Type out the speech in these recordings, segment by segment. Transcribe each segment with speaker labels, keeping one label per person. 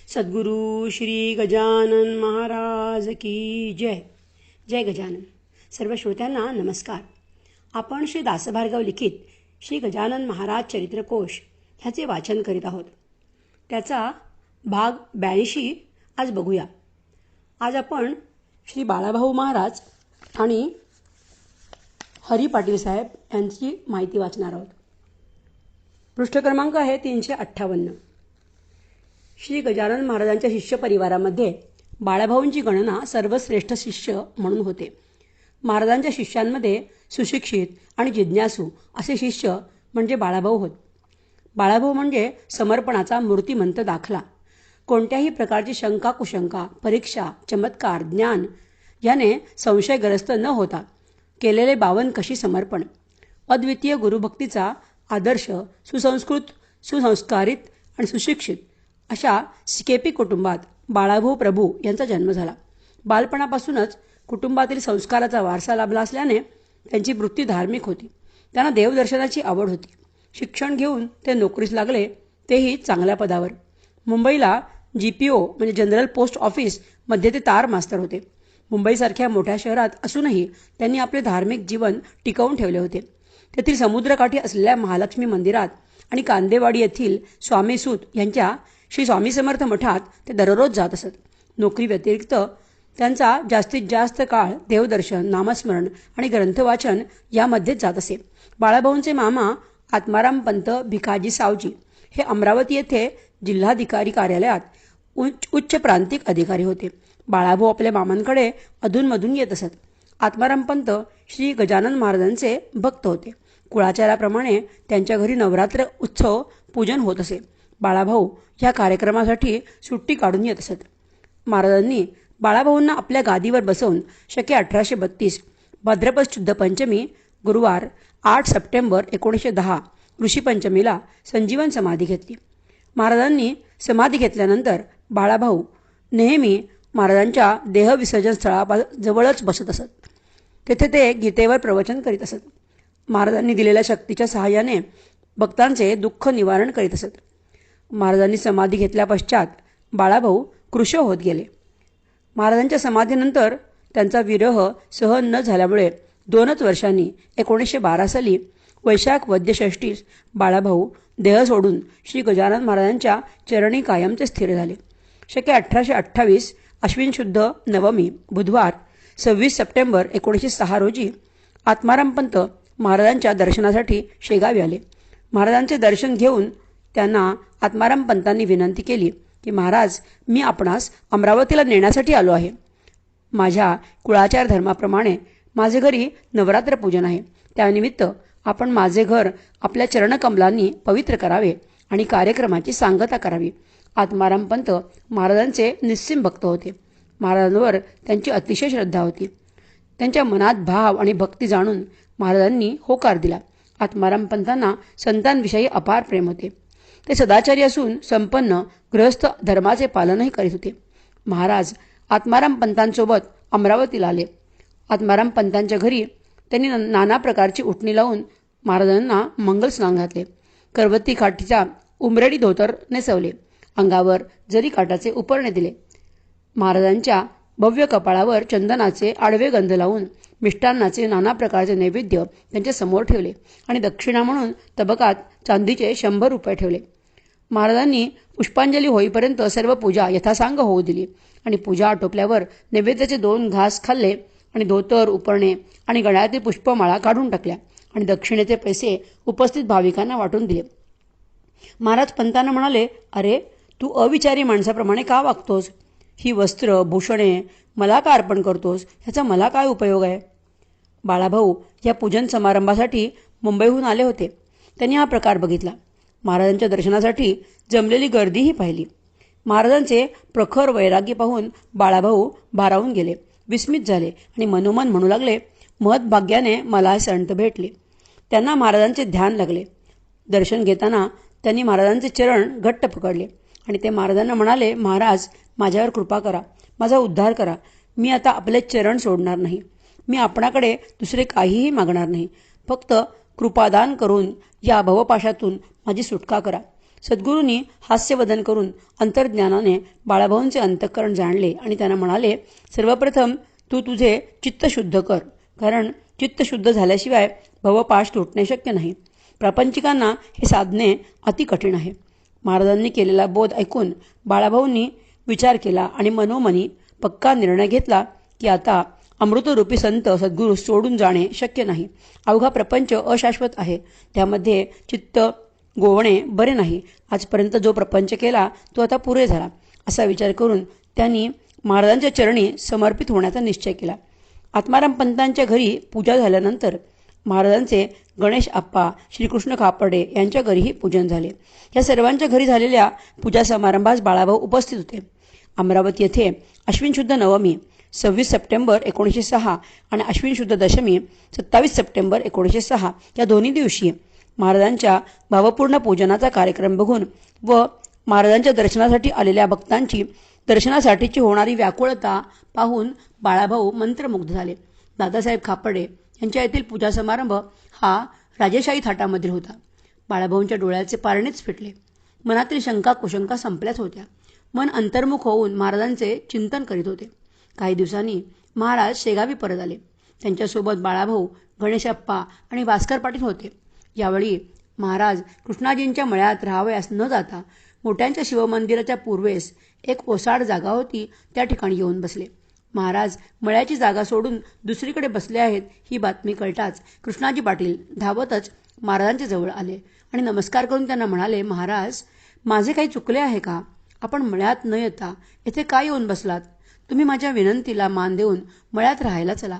Speaker 1: सद्गुरु श्री गजानन महाराज की जय. जय गजानन. सर्व श्रोत्यांना नमस्कार. आपण श्री दासभार्गव लिखित श्री गजानन महाराज चरित्रकोश ह्याचे वाचन करीत आहोत. त्याचा भाग 82 आज बघूया. आज आपण श्री बाळाभाऊ महाराज आणि हरी पाटील साहेब यांची माहिती वाचणार आहोत. पृष्ठ क्रमांक आहे 358. श्री गजानन महाराजांच्या शिष्य परिवारामध्ये बाळाभाऊंची गणना सर्वश्रेष्ठ शिष्य म्हणून होते. महाराजांच्या शिष्यांमध्ये सुशिक्षित आणि जिज्ञासू असे शिष्य म्हणजे बाळाभाऊ होत. बाळाभाऊ म्हणजे समर्पणाचा मूर्तिमंत दाखला. कोणत्याही प्रकारची शंका कुशंका, परीक्षा, चमत्कार, ज्ञान याने संशयग्रस्त न होता केलेले 52 कशी समर्पण. अद्वितीय गुरुभक्तीचा आदर्श सुसंस्कृत, सुसंस्कारित आणि सुशिक्षित अशा सिकेपी कुटुंबात बाळाभाऊ प्रभू यांचा जन्म झाला. बालपणापासूनच कुटुंबातील संस्काराचा वारसा लाभला असल्याने त्यांची वृत्ती धार्मिक होती. त्यांना देवदर्शनाची आवड होती. शिक्षण घेऊन ते नोकरीस लागले, तेही चांगल्या पदावर. मुंबईला GPO म्हणजे जनरल पोस्ट ऑफिसमध्ये ते तार मास्तर होते. मुंबईसारख्या मोठ्या शहरात असूनही त्यांनी आपले धार्मिक जीवन टिकवून ठेवले होते. तेथील समुद्रकाठी असलेल्या महालक्ष्मी मंदिरात आणि कांदेवाडी येथील स्वामीसूत यांच्या श्री स्वामी समर्थ मठात ते दररोज जात असत. नोकरी व्यतिरिक्त त्यांचा जास्तीत जास्त काळ देवदर्शन, नामस्मरण आणि ग्रंथवाचन यामध्येच जात असे. बाळाभाऊंचे मामा आत्माराम पंत भिकाजी सावजी हे अमरावती येथे जिल्हाधिकारी कार्यालयात उच्च प्रांतिक अधिकारी होते. बाळाभाऊ आपल्या मामांकडे अधूनमधून येत असत. आत्माराम पंत श्री गजानन महाराजांचे भक्त होते. कुळाचाराप्रमाणे त्यांच्या घरी नवरात्र उत्सव पूजन होत असे. बाळाभाऊ ह्या कार्यक्रमासाठी सुट्टी काढून येत असत. महाराजांनी बाळाभाऊंना आपल्या गादीवर बसवून शके 1832 भाद्रपद शुद्ध पंचमी गुरुवार 8 सप्टेंबर 1910 ऋषीपंचमीला संजीवन समाधी घेतली. महाराजांनी समाधी घेतल्यानंतर बाळाभाऊ नेहमी महाराजांच्या देहविसर्जन स्थळाजवळच बसत असत. तेथे ते गीतेवर प्रवचन करीत असत. महाराजांनी दिलेल्या शक्तीच्या सहाय्याने भक्तांचे दुःख निवारण करीत असत. महाराजांनी समाधी घेतल्या पश्चात बाळाभाऊ कृश होत गेले. महाराजांच्या समाधीनंतर त्यांचा विरह सहन न झाल्यामुळे 2 वर्षांनी 1912 साली वैशाख वद्य षष्टीस बाळाभाऊ देह सोडून श्री गजानन महाराजांच्या चरणी कायमचे स्थिर झाले. शके 1828 अश्विन शुद्ध नवमी बुधवार 26 सप्टेंबर 1906 रोजी आत्माराम पंत महाराजांच्या दर्शनासाठी शेगावी आले. महाराजांचे दर्शन घेऊन त्यांना आत्माराम पंतांनी विनंती केली की महाराज, मी आपणास अमरावतीला नेण्यासाठी आलो आहे. माझ्या कुळाचार धर्माप्रमाणे माझे घरी नवरात्र पूजन आहे. त्यानिमित्त आपण माझे घर आपल्या चरणकमलांनी पवित्र करावे आणि कार्यक्रमाची सांगता करावी. आत्माराम पंत महाराजांचे निस्सीम भक्त होते. महाराजांवर त्यांची अतिशय श्रद्धा होती. त्यांच्या मनात भाव आणि भक्ती जाणून महाराजांनी होकार दिला. आत्माराम पंतांना संतांविषयी अपार प्रेम होते. ते सदाचारी असून संपन्न गृहस्थ धर्माचे पालनही करीत होते. महाराज आत्माराम पंतांसोबत अमरावतीला आले. आत्माराम पंतांच्या घरी त्यांनी नाना प्रकारची उटणी लावून महाराजांना मंगल स्नान घातले. करवती काठीचा उमरेडी धोतर नेसवले. अंगावर जरी काठाचे उपरणे दिले. महाराजांच्या भव्य कपाळावर चंदनाचे आडवे गंध लावून मिष्टान्नाचे नाना प्रकारचे नैवेद्य त्यांच्या समोर ठेवले आणि दक्षिणा म्हणून तबकात चांदीचे 100 रुपये ठेवले. महाराजांनी पुष्पांजली होईपर्यंत सर्व पूजा यथासांग होऊ दिली आणि पूजा आटोपल्यावर नैवेद्याचे 2 घास खाल्ले आणि धोतर, उपरणे आणि गळ्यातील पुष्पमाळा काढून टाकल्या आणि दक्षिणेचे पैसे उपस्थित भाविकांना वाटून दिले. महाराज पंतांना म्हणाले, अरे, तू अविचारी माणसाप्रमाणे का वागतोस? ही वस्त्र, भूषणे मला का अर्पण करतोस? ह्याचा मला काय उपयोग आहे? बाळाभाऊ या पूजन समारंभासाठी मुंबईहून आले होते. त्यांनी हा प्रकार बघितला. महाराजांच्या दर्शनासाठी जमलेली गर्दीही पाहिली. महाराजांचे प्रखर वैराग्य पाहून बाळाभाऊ भारावून गेले, विस्मित झाले आणि मनोमन म्हणू लागले, महत्भाग्याने मला संत भेटले. त्यांना महाराजांचे ध्यान लागले. दर्शन घेताना त्यांनी महाराजांचे चरण घट्ट पकडले आणि ते महाराजांना म्हणाले, महाराज, माझ्यावर कृपा करा, माझा उद्धार करा. मी आता आपले चरण सोडणार नाही. मी आपणाकडे दुसरे काहीही मागणार नाही. फक्त कृपादान करून या भवपाशातून माझी सुटका करा. सद्गुरूंनी हास्यवदन करून अंतर्ज्ञानाने बाळाभाऊंचे अंतःकरण जाणले आणि त्यांना म्हणाले, सर्वप्रथम तू तुझे चित्त शुद्ध कर, कारण चित्त शुद्ध झाल्याशिवाय भवपाश तुटणे शक्य नाही. प्रापंचिकांना हे साधणे अति कठीण आहे. महाराजांनी केलेला बोध ऐकून बाळाभाऊंनी विचार केला आणि मनोमनी पक्का निर्णय घेतला की आता अमृतरूपी संत सद्गुरू सोडून जाणे शक्य नाही. अवघा प्रपंच अशाश्वत आहे, त्यामध्ये चित्त गोवणे बरे नाही. आजपर्यंत जो प्रपंच केला तो आता पुरे झाला, असा विचार करून त्यांनी महाराजांच्या चरणी समर्पित होण्याचा निश्चय केला. आत्माराम पंतांच्या घरी पूजा झाल्यानंतर महाराजांचे गणेश आप्पा, श्रीकृष्ण खापर्डे यांच्या घरीही पूजन झाले. या सर्वांच्या घरी झालेल्या पूजा समारंभास बाळाभाऊ उपस्थित होते. अमरावती येथे अश्विन शुद्ध नवमी 26 सप्टेंबर 1906 आणि अश्विन शुद्ध दशमी 27 सप्टेंबर 1906 या दोन्ही दिवशी महाराजांच्या भावपूर्ण पूजनाचा कार्यक्रम बघून व महाराजांच्या दर्शनासाठी आलेल्या भक्तांची दर्शनासाठीची होणारी व्याकुळता पाहून बाळाभाऊ मंत्रमुग्ध झाले. दादासाहेब खापर्डे यांच्या येथील पूजा समारंभ हा राजेशाही थाटामधील होता. बाळाभाऊंच्या डोळ्याचे पारणेच फिटले. मनातील शंका कुशंका संपल्याच होत्या. मन अंतर्मुख होऊन महाराजांचे चिंतन करीत होते. काही दिवसांनी महाराज शेगावी परत आले. त्यांच्यासोबत बाळाभाऊ, गणेशप्पा आणि भास्कर पाटील होते. यावेळी महाराज कृष्णाजींच्या मळ्यात राहावयास न जाता मोठ्यांच्या शिवमंदिराच्या पूर्वेस एक ओसाड जागा होती, त्या ठिकाणी येऊन बसले. महाराज मळ्याची जागा सोडून दुसरीकडे बसले आहेत ही बातमी कळताच कृष्णाजी पाटील धावतच महाराजांच्या जवळ आले आणि नमस्कार करून त्यांना म्हणाले, महाराज, माझे काही चुकले आहे का? आपण मळ्यात न येता येथे काय येऊन बसलात? तुम्ही माझ्या विनंतीला मान देऊन मळ्यात राहायला चला,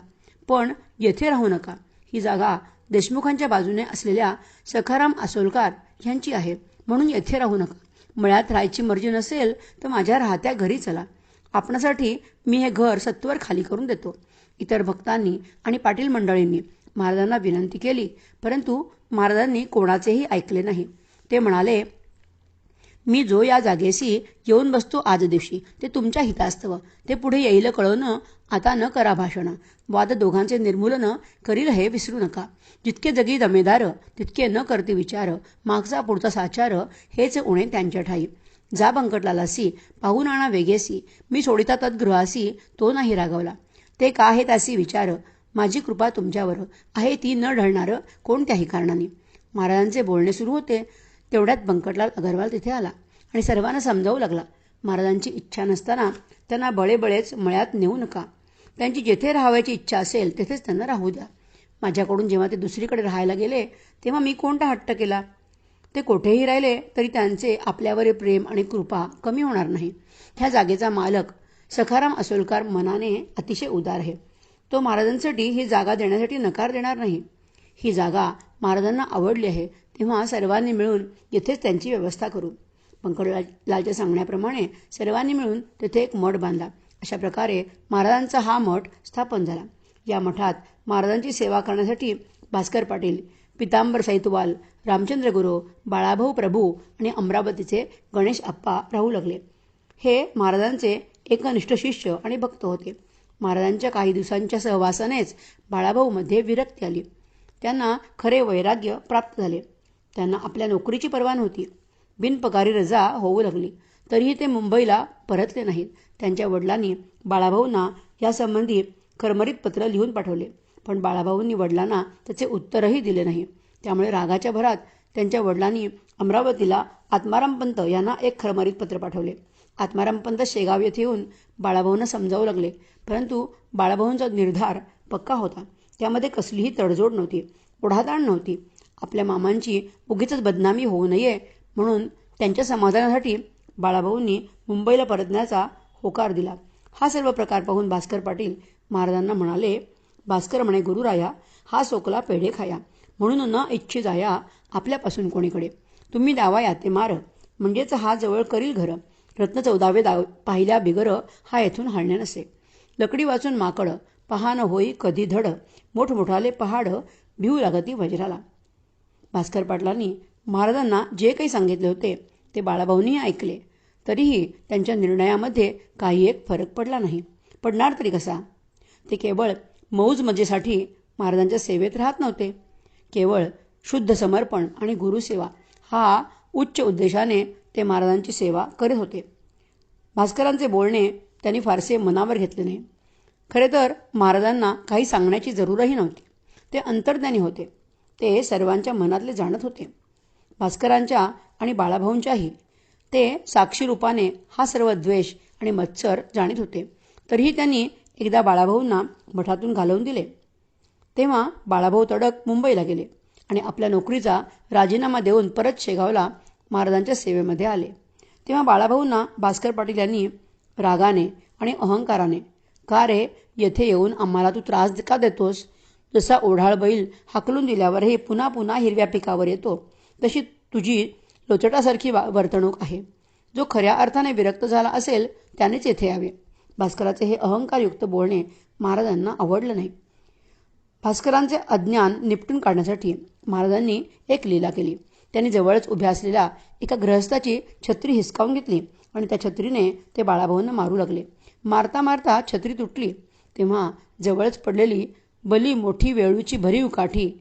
Speaker 1: पण येथे राहू नका. ही जागा देशमुखांच्या बाजूने असलेल्या सखाराम आसोलकर यांची आहे, म्हणून येथे राहू नका. मळ्यात राहायची मर्जी नसेल तर माझ्या राहत्या घरी चला. आपणासाठी मी हे घर सत्वर खाली करून देतो. इतर भक्तांनी आणि पाटील मंडळींनी महाराजांना विनंती केली, परंतु महाराजांनी कोणाचेही ऐकले नाही. ते म्हणाले, मी जो या जागेशी येऊन बसतो आज दिवशी ते तुमच्या हितास्तव. ते पुढे येईल कळवणं, आता न करा भाषण. वाद दोघांचे निर्मूलन करील हे विसरू नका. जितके जगी दमेदार तितके न करते विचार. मागचा पुढचा साचार हेच उणे त्यांच्या ठाई. जा बंकटलालासी पाहून आणा वेगेसी. मी सोडिता तद्गृहासी तो नाही रागवला. ते का आहे त्यासी विचार. माझी कृपा तुमच्यावर आहे ती न ढळणार कोणत्याही कारणाने. महाराजांचे बोलणे सुरू होते तेवढ्यात बंकटलाल अगरवाल तिथे आला आणि सर्वांना समजावू लागला. महाराजांची इच्छा नसताना त्यांना बळेबळेच मळ्यात नेऊ नका. त्यांची जेथे राहायची इच्छा असेल तेथेच त्यांना राहू द्या. माझ्याकडून जेव्हा ते दुसरीकडे राहायला गेले तेव्हा मी कोणता हट्ट केला? ते कोठेही राहिले तरी त्यांचे आपल्यावरील प्रेम आणि कृपा कमी होणार नाही. ह्या जागेचा मालक सखाराम आसोलकर मनाने अतिशय उदार आहे. तो महाराजांसाठी ही जागा देण्यासाठी नकार देणार नाही. ही जागा महाराजांना आवडली आहे, तेव्हा सर्वांनी मिळून येथेच त्यांची व्यवस्था करू. बंकटलालच्या सांगण्याप्रमाणे सर्वांनी मिळून तेथे एक मठ बांधला. अशा प्रकारे महाराजांचा हा मठ स्थापन झाला. या मठात महाराजांची सेवा करण्यासाठी भास्कर पाटील, पितांबर सैतवाल, रामचंद्र गुरु, बाळाभाऊ प्रभू आणि अमरावतीचे गणेश आप्पा राहू लागले. हे महाराजांचे एकनिष्ठ शिष्य आणि भक्त होते. महाराजांच्या काही दिवसांच्या सहवासानेच बाळाभाऊमध्ये विरक्ती आली. त्यांना खरे वैराग्य प्राप्त झाले. त्यांना आपल्या नोकरीची पर्वा नव्हती. बिनपगारी रजा होऊ लागली. तरीही ते मुंबईला परतले नाहीत. त्यांच्या वडिलांनी बाळाभाऊंना यासंबंधी खरमरीत पत्र लिहून पाठवले, पण बाळाभाऊंनी वडिलांना त्याचे उत्तरही दिले नाही. त्यामुळे रागाच्या भरात त्यांच्या वडिलांनी अमरावतीला आत्माराम पंत यांना एक खरमरीत पत्र पाठवले. आत्माराम पंत शेगाव येथे येऊन बाळाभाऊंना समजावू लागले, परंतु बाळाभाऊंचा निर्धार पक्का होता. त्यामध्ये कसलीही तडजोड नव्हती, ओढाताण नव्हती. आपल्या मामांची उगीचच बदनामी होऊ नये म्हणून त्यांच्या समाधानासाठी बाळाभाऊंनी मुंबईला परतण्याचा होकार दिला. हा सर्व प्रकार पाहून भास्कर पाटील महाराजांना म्हणाले, भास्कर म्हणे, गुरुराया, हा सोकला पेढे खाया, म्हणून न इच्छी जाया आपल्यापासून कोणीकडे. तुम्ही द्यावा याते मार, म्हणजेच हा जवळ करील घर. रत्न 14 पाहिल्या बिगर हा येथून हलणे नसे. लकडी वाचून माकड पहान होई कधी धड. मोठमोठाले पहाड भिऊ लागती वज्राला. भास्कर पाटलांनी महाराजांना जे काही सांगितले होते ते बाळाभाऊंनी ऐकले. तरीही त्यांच्या निर्णयामध्ये काही एक फरक पडला नाही. पडणार तरी कसा? ते केवळ मौज मजेसाठी महाराजांच्या सेवेत राहत नव्हते. केवळ शुद्ध समर्पण आणि गुरुसेवा हा उच्च उद्देशाने ते महाराजांची सेवा करीत होते. भास्करांचे बोलणे त्यांनी फारसे मनावर घेतले नाही. खरे तर महाराजांना काही सांगण्याची जरूरही नव्हती. ते अंतर्ज्ञानी होते. ते सर्वांच्या मनातले जाणत होते. भास्करांच्या आणि बाळाभाऊंच्याही. ते साक्षी रूपाने हा सर्व द्वेष आणि मत्सर जाणीत होते. तरीही त्यांनी एकदा बाळाभाऊंना मठातून घालवून दिले. तेव्हा बाळाभाऊ तडक मुंबईला गेले आणि आपल्या नोकरीचा राजीनामा देऊन परत शेगावला महाराजांच्या सेवेमध्ये आले. तेव्हा बाळाभाऊंना भास्कर पाटील यांनी रागाने आणि अहंकाराने, "का रे, येथे येऊन आम्हाला तू त्रास का देतोस? जसा ओढाळ बैल हाकलून दिल्यावरही पुन्हा पुन्हा हिरव्या पिकावर येतो, तशी तुझी लोचटासारखी वर्तणूक आहे. जो खऱ्या अर्थाने विरक्त झाला असेल त्यानेच येथे यावे." भास्कराचे हे अहंकारयुक्त बोलणे महाराजांना आवडलं नाही. भास्करांचे अज्ञान निपटून काढण्यासाठी महाराजांनी एक लीला केली. त्यांनी जवळच उभ्या असलेल्या एका गृहस्थाची छत्री हिसकावून घेतली आणि त्या छत्रीने ते बाळाभाऊंना मारू लागले. मारता मारता छत्री तुटली. तेव्हा जवळच पडलेली भली मोठी वेळूची भरीव काठी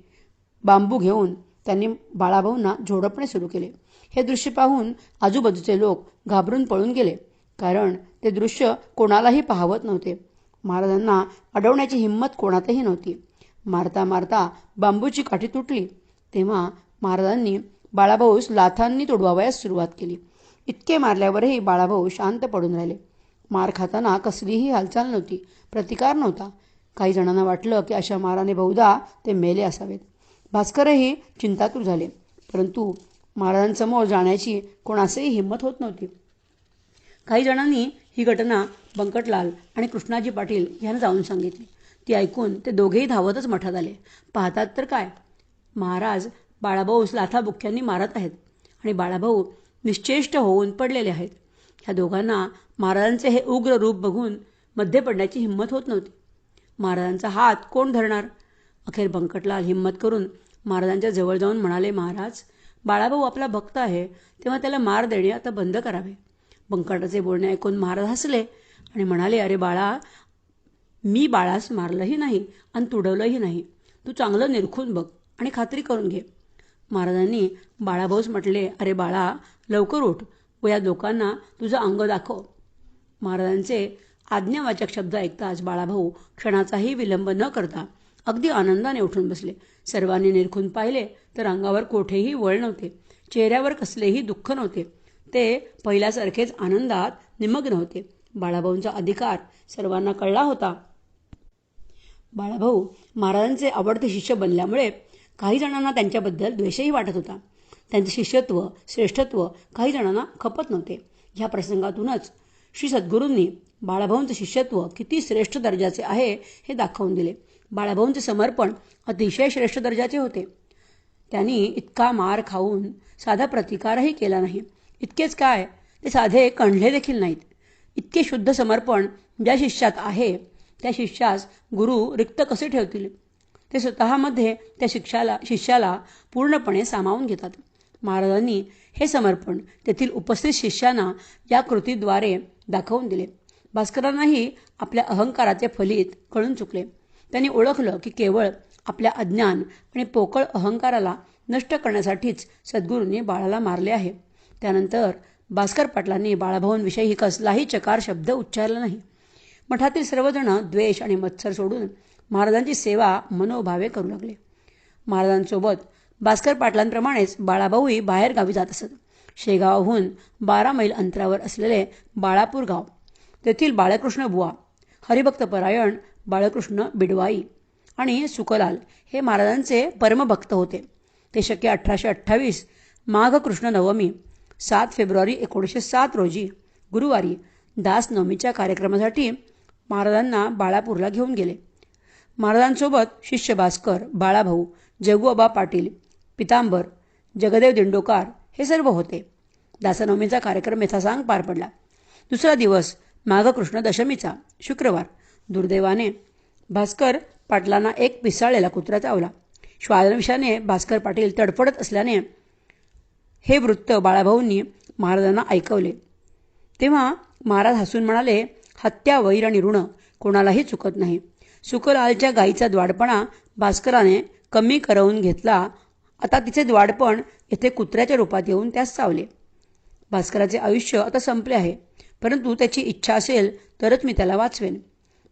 Speaker 1: बांबू घेऊन त्यांनी बाळाभाऊंना झोडपणे सुरू केले. हे दृश्य पाहून आजूबाजूचे लोक घाबरून पळून गेले, कारण ते दृश्य कोणालाही पाहवत नव्हते. महाराजांना अडवण्याची हिंमत कोणातही नव्हती. मारता मारता बांबूची काठी तुटली. तेव्हा महाराजांनी बाळाभाऊस लाथांनी तोडवावयास सुरुवात केली. इतके मारल्यावरही बाळाभाऊ शांत पडून राहिले. मार खाताना कसलीही हालचाल नव्हती, प्रतिकार नव्हता. काही जणांना वाटलं की अशा माराने बहुधा ते मेले असावेत. भास्करही चिंतातूर झाले, परंतु महाराजांसमोर जाण्याची कोणासही हिंमत होत नव्हती. काही जणांनी ही घटना बंकटलाल आणि कृष्णाजी पाटील यांना जाऊन सांगितली. ती ऐकून ते दोघेही धावतच मठात आले. पाहतात तर काय, महाराज बाळाभाऊस लाथाबुक्क्यांनी मारत आहेत आणि बाळाभाऊ निश्चेष्ट होऊन पडलेले आहेत. ह्या दोघांना महाराजांचे हे उग्र रूप बघून मध्ये पडण्याची हिंमत होत नव्हती. महाराजांचा हात कोण धरणार? अखेर बंकटलाल हिंमत करून महाराजांच्या जवळ जाऊन म्हणाले, "महाराज, बाळाभाऊ आपला भक्त आहे, तेव्हा त्याला मार देणे आता बंद करावे." बंकटाचे बोलणे ऐकून महाराज हसले आणि म्हणाले, "अरे बाळा, मी बाळास मारलंही नाही आणि तुडवलंही नाही. तू चांगलं निरखून बघ आणि खात्री करून घे." महाराजांनी बाळाभाऊस म्हटले, "अरे बाळा, लवकर उठ व या लोकांना तुझं अंग दाखव." महाराजांचे आज्ञावाचक शब्द ऐकताच बाळाभाऊ क्षणाचाही विलंब न करता अगदी आनंदाने उठून बसले. सर्वांनी निरखून पाहिले तर अंगावर कोठेही वळ नव्हते, चेहऱ्यावर कसलेही दुःख नव्हते. ते पहिल्यासारखेच आनंदात निमग्न होते. बाळाभाऊंचा अधिकार सर्वांना कळला होता. बाळाभाऊ महाराजांचे आवडते शिष्य बनल्यामुळे काही जणांना त्यांच्याबद्दल द्वेषही वाटत होता. त्यांचे शिष्यत्व, श्रेष्ठत्व काही जणांना खपत नव्हते. ह्या प्रसंगातूनच श्री सद्गुरूंनी बाळाभाऊंचे शिष्यत्व किती श्रेष्ठ दर्जाचे आहे हे दाखवून दिले. बाळाभाऊंचे समर्पण अतिशय श्रेष्ठ दर्जाचे होते. त्यांनी इतका मार खाऊन साधा प्रतिकारही केला नाही. इतकेच काय, ते साधे कणले देखील नाहीत. इतके शुद्ध समर्पण ज्या शिष्यात आहे त्या शिष्यास गुरु रिक्त कसे ठेवतील? ते स्वतःमध्ये त्या शिष्याला पूर्णपणे सामावून घेतात. महाराजांनी हे समर्पण तेथील उपस्थित शिष्यांना या कृतीद्वारे दाखवून दिले. भास्करांनाही आपल्या अहंकाराचे फलित कळून चुकले. त्यांनी ओळखलं की केवळ आपल्या अज्ञान आणि पोकळ अहंकाराला नष्ट करण्यासाठीच सद्गुरूंनी बाळाला मारले आहे. त्यानंतर भास्कर पाटलांनी बाळाभाऊंविषयी कसलाही चकार शब्द उच्चारला नाही. मठातील सर्वजण द्वेष आणि मत्सर सोडून महाराजांची सेवा मनोभावे करू लागले. महाराजांसोबत भास्कर पाटलांप्रमाणेच बाळाभाऊही बाहेर गावी जात असत. शेगावहून 12 मैल अंतरावर असलेले बाळापूर गाव, तेथील बाळकृष्ण बुवा, हरिभक्तपरायण बाळकृष्ण बिडवाई आणि सुकलाल हे महाराजांचे परमभक्त होते. ते शके 1828 माघ कृष्ण नवमी 7 फेब्रुवारी 1907 रोजी गुरुवारी दासनवमीच्या कार्यक्रमासाठी महाराजांना बाळापूरला घेऊन गेले. महाराजांसोबत शिष्य भास्कर, बाळाभाऊ, जगूआबा पाटील, पितांबर, जगदेव दिंडोकार हे सर्व होते. दासनवमीचा कार्यक्रम यथासांग पार पडला. दुसरा दिवस माघ कृष्ण दशमीचा शुक्रवार. दुर्दैवाने भास्कर पाटलांना एक पिसाळलेला कुत्रा चावला. श्वासविषाने भास्कर पाटील तडफडत असल्याने हे वृत्त बाळाभाऊंनी महाराजांना ऐकवले. तेव्हा महाराज हसून म्हणाले, "हत्या, वैर आणि ऋण कोणालाही चुकत नाही. सुकलालच्या गायीचा द्वाडपणा भास्कराने कमी करवून घेतला आता तिचे द्वाडपण येथे कुत्र्याच्या रूपात येऊन त्यास चावले. भास्कराचे आयुष्य आता संपले आहे, परंतु त्याची इच्छा असेल तरच मी त्याला वाचवेन,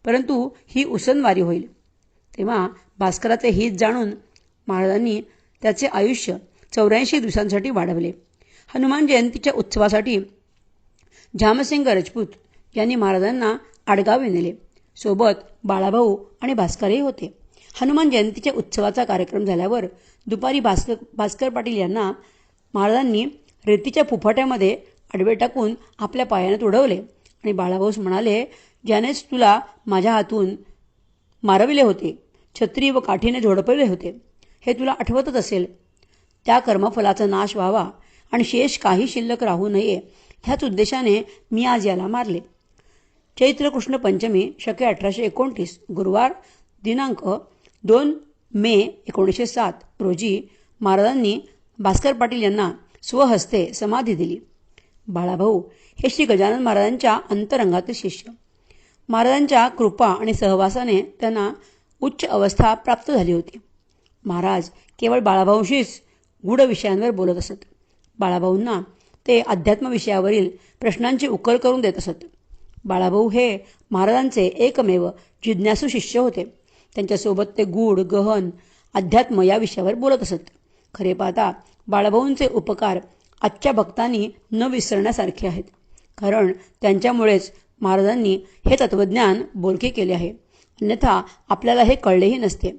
Speaker 1: परंतु ही उसनवारी होईल. तेव्हा भास्कराचे हित जाणून महाराजांनी त्याचे आयुष्य 84 दिवसांसाठी वाढवले. हनुमान जयंतीच्या उत्सवासाठी झामसिंग राजपूत यांनी महाराजांना आडगावी नेले. सोबत बाळाभाऊ आणि भास्करही होते. हनुमान जयंतीच्या उत्सवाचा कार्यक्रम झाल्यावर दुपारी भास्कर पाटील यांना महाराजांनी रेतीच्या फुफाट्यामध्ये आडवे टाकून आपल्या पायाने तुडवले आणि बाळाभाऊस म्हणाले, ज्यानेच तुला माझ्या हातून मारविले होते, छत्री व काठीने झोडपले होते, हे तुला आठवतच असेल. त्या कर्मफलाचा नाश व्हावा आणि शेष काही शिल्लक राहू नये ह्याच उद्देशाने मी आज याला मारले. चैत्र कृष्ण पंचमी शके 1829 गुरुवार दिनांक 2 मे 1907 रोजी महाराजांनी भास्कर पाटील यांना स्वहस्ते समाधी दिली. बाळाभाऊ हे श्री गजानन महाराजांच्या अंतरंगातील शिष्य. महाराजांच्या कृपा आणि सहवासाने त्यांना उच्च अवस्था प्राप्त झाली होती. महाराज केवळ बाळाभाऊशीच गूढ विषयांवर बोलत असत. बाळाभाऊंना ते अध्यात्म विषयावरील प्रश्नांची उकल करून देत असत. बाळाभाऊ हे महाराजांचे एकमेव जिज्ञासू शिष्य होते. त्यांच्यासोबत ते गूढ गहन अध्यात्म या विषयावर बोलत असत. खरे पाहता बाळाभाऊंचे उपकार आजच्या भक्तांनी न विसरण्यासारखे आहेत, कारण त्यांच्यामुळेच महाराजांनी हे तत्त्वज्ञान बोलके केले आहे. अन्यथा आपल्याला हे कळलेही नसते.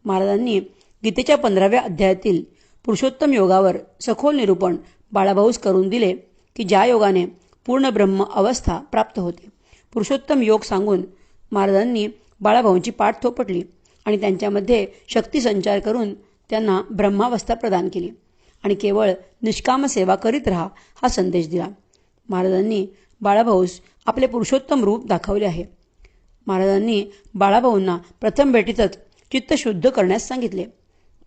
Speaker 1: महाराजांनी गीतेच्या 15व्या अध्यायातील पुरुषोत्तम योगावर सखोल निरूपण बाळाभाऊस करून दिले की ज्या योगाने पूर्ण ब्रह्म अवस्था प्राप्त होते. पुरुषोत्तम योग सांगून महाराजांनी बाळाभाऊंची पाठ थोपटली आणि त्यांच्यामध्ये शक्ती संचार करून त्यांना ब्रह्मावस्था प्रदान केली आणि केवळ निष्काम सेवा करीत राहा हा संदेश दिला. महाराजांनी बाळाभाऊस आपले पुरुषोत्तम रूप दाखवले आहे. महाराजांनी बाळाभाऊंना प्रथम भेटीतच चित्त शुद्ध करण्यास सांगितले.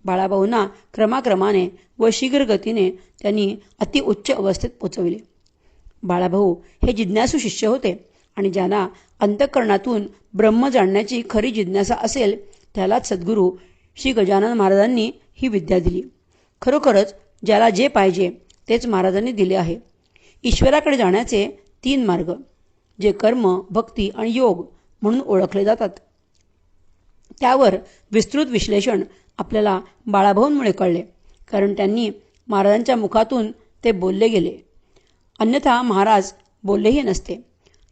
Speaker 1: बाळाभाऊंना क्रमाक्रमाने व शीघ्र गतीने त्यांनी अतिउच्च अवस्थेत पोचविले. बाळाभाऊ हे जिज्ञासू शिष्य होते आणि ज्यांना अंतःकरणातून ब्रह्म जाणण्याची खरी जिज्ञासा असेल त्यालाच सद्गुरू श्री गजानन महाराजांनी ही विद्या दिली. खरोखरच ज्याला जे पाहिजे तेच महाराजांनी दिले आहे. ईश्वराकडे जाण्याचे 3 मार्ग, जे कर्म, भक्ती आणि योग म्हणून ओळखले जातात, त्यावर विस्तृत विश्लेषण आपल्याला बाळाभाऊंमुळे कळले, कारण त्यांनी महाराजांच्या मुखातून ते बोलले गेले. अन्यथा महाराज बोललेही नसते.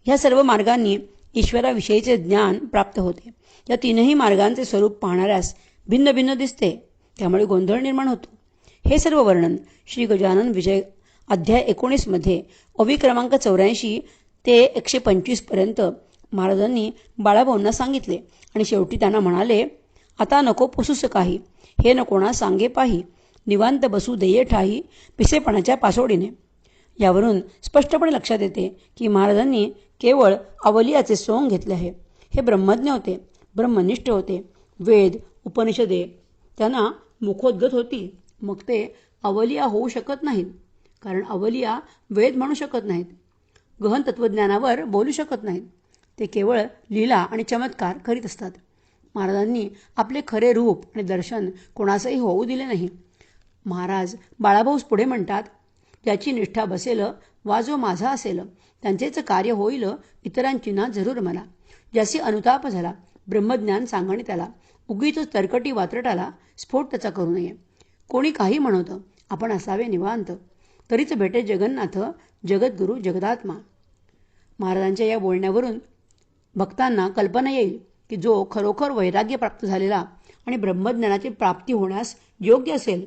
Speaker 1: ह्या सर्व मार्गांनी ईश्वराविषयीचे ज्ञान प्राप्त होते. या 3ही मार्गांचे स्वरूप पाहणाऱ्यास भिन्न भिन्न दिसते, त्यामुळे गोंधळ निर्माण होतो. हे सर्व वर्णन श्री गजानन विजय अध्याय 19 मध्ये ओवी क्रमांक 84 ते 125 पर्यंत महाराजांनी बाळाभाऊंना सांगितले आणि शेवटी त्यांना म्हणाले, आता नको पुसूस काही, हे नकोणा सांगे पाही, निवांत बसू देये ठाई, पिसेपणाच्या पासोडीने. यावरून स्पष्टपणे लक्षात येते की महाराजांनी केवळ अवलियाचे सोंग घेतले आहे. हे ब्रह्मज्ञ होते, ब्रह्मनिष्ठ होते. वेद उपनिषदे त्यांना मुखोद्गत होती. मग ते अवलिया होऊ शकत नाहीत, कारण अवलिया वेद म्हणू शकत नाहीत, गहन तत्त्वज्ञानावर बोलू शकत नाहीत. ते केवळ लीला आणि चमत्कार करीत असतात. महाराजांनी आपले खरे रूप आणि दर्शन कोणासही होऊ दिले नाही. महाराज बाळाभाऊस पुढे म्हणतात, ज्याची निष्ठा बसेल वा जो माझा असेल, त्यांचेच कार्य होईल इतरांची ना जरूर मला. ज्यासी अनुताप झाला ब्रह्मज्ञान सांगणे त्याला, उगीच तरकटी वात्रटाला स्फोट त्याचा करू नये. कोणी काही म्हणतं, आपण असावे निवांत, तरीच भेटे जगन्नाथ जगद्गुरु जगदात्मा. महाराजांच्या या बोलण्यावरून भक्तांना कल्पना येईल की जो खरोखर वैराग्य प्राप्त झालेला आणि ब्रह्मज्ञानाची प्राप्ती होण्यास योग्य असेल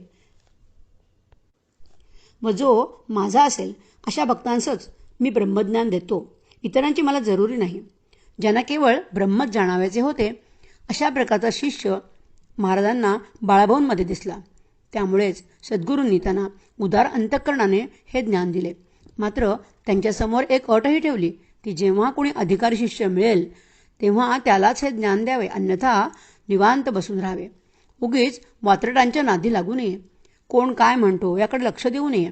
Speaker 1: व जो माझा असेल, अशा भक्तांसच मी ब्रह्मज्ञान देतो, इतरांची मला जरुरी नाही. ज्यांना केवळ ब्रह्मच जाणावायचे होते, अशा प्रकारचा शिष्य महाराजांना बाळाभाऊंमध्ये दिसला. त्यामुळेच सद्गुरूंनी त्यांना उदार अंतःकरणाने हे ज्ञान दिले. मात्र त्यांच्यासमोर एक अटही ठेवली की जेव्हा कोणी अधिकारी शिष्य मिळेल तेव्हा त्यालाच हे ज्ञान द्यावे, अन्यथा निवांत बसून राहावे. उगीच वात्रटांच्या नादी लागू नये, कोण काय म्हणतो याकडे लक्ष देऊ नये.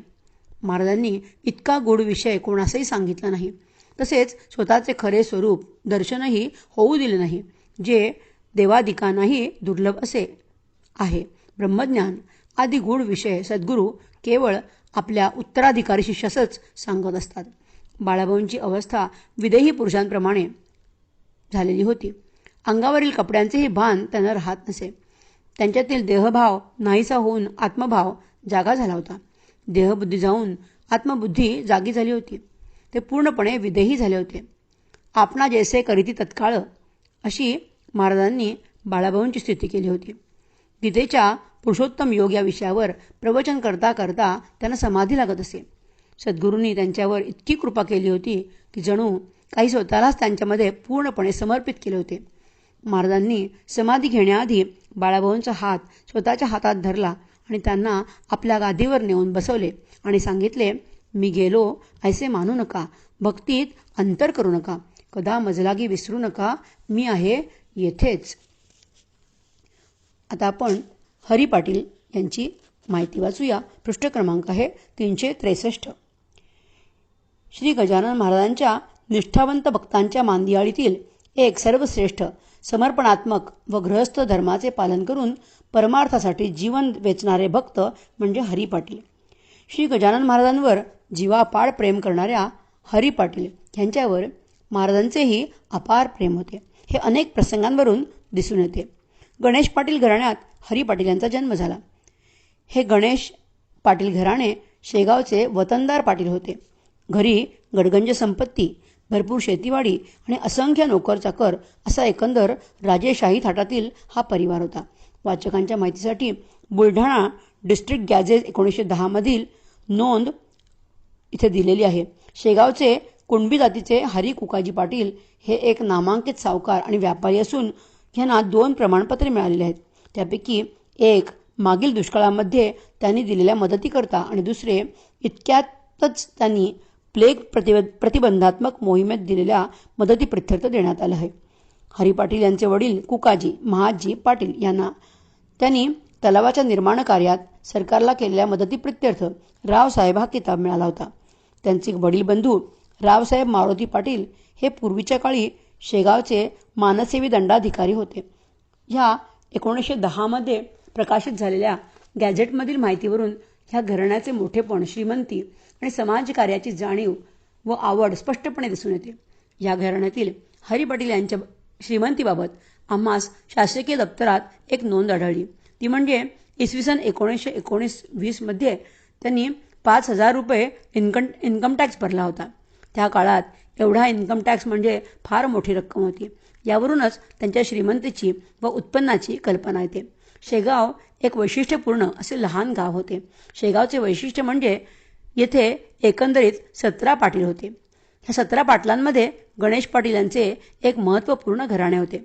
Speaker 1: महाराजांनी इतका गूढ विषय कोणासही सांगितला नाही. तसेच स्वतःचे खरे स्वरूप दर्शनही होऊ दिले नाही, जे देवादिकांनाही दुर्लभ असे आहे. ब्रह्मज्ञान आदी गूढ विषय सद्गुरू केवळ आपल्या उत्तराधिकारी शिष्यासच सांगत असतात. बाळाभाऊंची अवस्था विदेही पुरुषांप्रमाणे झालेली होती. अंगावरील कपड्यांचेही भान त्यांना राहत नसे. त्यांच्यातील देहभाव नाहीसा होऊन आत्मभाव जागा झाला होता. देहबुद्धी जाऊन आत्मबुद्धी जागी झाली होती. ते पूर्णपणे विदेही झाले होते. आपणा जैसे करीती तत्काळ अशी महाराजांनी बाळाभाऊंची स्थिती केली होती. गीतेच्या पुरुषोत्तम योग या विषयावर प्रवचन करता करता त्यांना समाधी लागत असे. सद्गुरूंनी त्यांच्यावर इतकी कृपा केली होती की जणू काही स्वतःलाच त्यांच्यामध्ये पूर्णपणे समर्पित केले होते. महाराजांनी समाधी घेण्याआधी बाळाभाऊंचा हात स्वतःच्या हातात धरला आणि त्यांना आपल्या गादीवर नेऊन बसवले आणि सांगितले, मी गेलो ऐसे मानू नका, भक्तीत अंतर करू नका, कदा मजलागी विसरू नका, मी आहे येथेच. आता आपण हरी पाटील यांची माहिती वाचूया. पृष्ठ क्रमांक आहे 363. श्री गजानन महाराजांच्या निष्ठावंत भक्तांच्या मांदियाळीतील एक सर्वश्रेष्ठ समर्पणात्मक व गृहस्थ धर्माचे पालन करून परमार्थासाठी जीवन वेचणारे भक्त म्हणजे हरी पाटील. श्री गजानन महाराजांवर जीवापाड प्रेम करणाऱ्या हरी पाटील यांच्यावर महाराजांचेही अपार प्रेम होते. हे अनेक प्रसंगांवरून दिसून येते. गणेश पाटील घराण्यात हरी पाटील यांचा जन्म झाला. हे गणेश पाटील घराणे शेगावचे वतनदार पाटील होते. घरी गडगंज संपत्ती, भरपूर शेतीवाडी आणि असंख्य नोकर चाकर असा एकंदर राजेशाही थाटातील हा परिवार होता. वाचकांच्या माहितीसाठी बुलढाणा डिस्ट्रिक्ट गॅझेट 1910 मधील नोंद इथे दिलेली आहे. शेगावचे कुणबी जातीचे हरी कुकाजी पाटील हे एक नामांकित सावकार आणि व्यापारी असून यांना 2 प्रमाणपत्रे मिळालेली आहेत. त्यापैकी एक मागील दुष्काळामध्ये त्यांनी दिलेल्या मदतीकरता आणि दुसरे इतक्यातच त्यांनी प्लेग प्रतिबंधात्मक मोहिमेत दिलेल्या मदतीप्रित्यर्थ देण्यात आलं आहे. हरी पाटील यांचे वडील कुकाजी महाजी पाटील यांना त्यांनी तलावाच्या निर्माण कार्यात सरकारला केलेल्या मदतीप्रित्यर्थ रावसाहेब हा किताब मिळाला होता. त्यांचे वडील बंधू रावसाहेब मारुती पाटील हे पूर्वीच्या काळी शेगावचे मानसेवी दंडाधिकारी होते. ह्या 1910 मध्ये प्रकाशित झालेल्या गॅझेटमधील माहितीवरून ह्या घराण्याचे मोठेपण, श्रीमंती आणि समाजकार्याची जाणीव व आवड स्पष्टपणे दिसून येते. या घराण्यातील हरी पाटील यांच्या श्रीमंतीबाबत आम्हास शासकीय दप्तरात एक नोंद आढळली. ती म्हणजे इसवी सन 1919-20 मध्ये त्यांनी 5,000 रुपये इन्कम टॅक्स भरला होता. त्या काळात एवढा इन्कम टॅक्स म्हणजे फार मोठी रक्कम होती. यावरूनच त्यांच्या श्रीमंतीची व उत्पन्नाची कल्पना येते. शेगाव एक वैशिष्ट्यपूर्ण असे लहान गाव होते. शेगावचे वैशिष्ट्य म्हणजे येथे एकंदरीत 17 पाटील होते. ह्या 17 पाटलांमध्ये गणेश पाटील यांचे एक महत्त्वपूर्ण घराणे होते.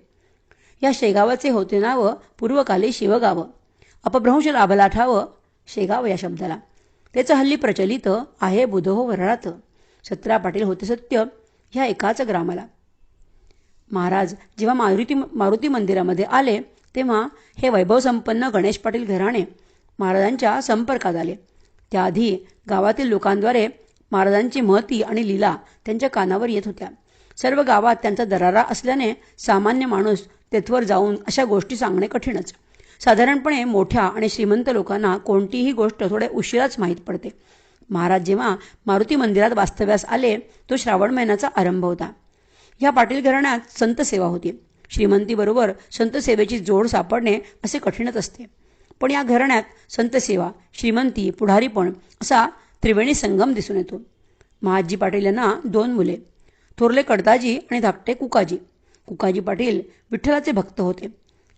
Speaker 1: या शेगावाचे होते नाव पूर्वकाली शिवगाव, अपभ्रंश लाभला ठाव शेगाव या शब्दाला. त्याचं हल्ली प्रचलित आहे बुधो वराळात. 17 पाटील होते सत्य ह्या एकाच ग्रामाला. महाराज जेव्हा मारुती मंदिरामध्ये आले तेव्हा हे वैभवसंपन्न गणेश पाटील घराणे महाराजांच्या संपर्कात आले. त्याआधी गावातील लोकांद्वारे महाराजांची महती आणि लीला त्यांच्या कानावर येत होत्या. सर्व गावात त्यांचा दरारा असल्याने सामान्य माणूस तेथवर जाऊन अशा गोष्टी सांगणे कठीणच. साधारणपणे मोठ्या आणि श्रीमंत लोकांना कोणतीही गोष्ट थोडे उशिराच माहीत पडते. महाराज जेव्हा मारुती मंदिरात वास्तव्यास आले तो श्रावण महिन्याचा आरंभ होता. ह्या पाटील घराण्यात संत सेवा होती. श्रीमंतीबरोबर संत सेवेची जोड सापडणे असे कठीणच असते. पण या घराण्यात संत सेवा, श्रीमंती, पुढारीपण असा त्रिवेणी संगम दिसून येतो. महाजी पाटील यांना 2 मुले, थोरले कडताजी आणि धाकटे कुकाजी. कुकाजी पाटील विठ्ठलाचे भक्त होते.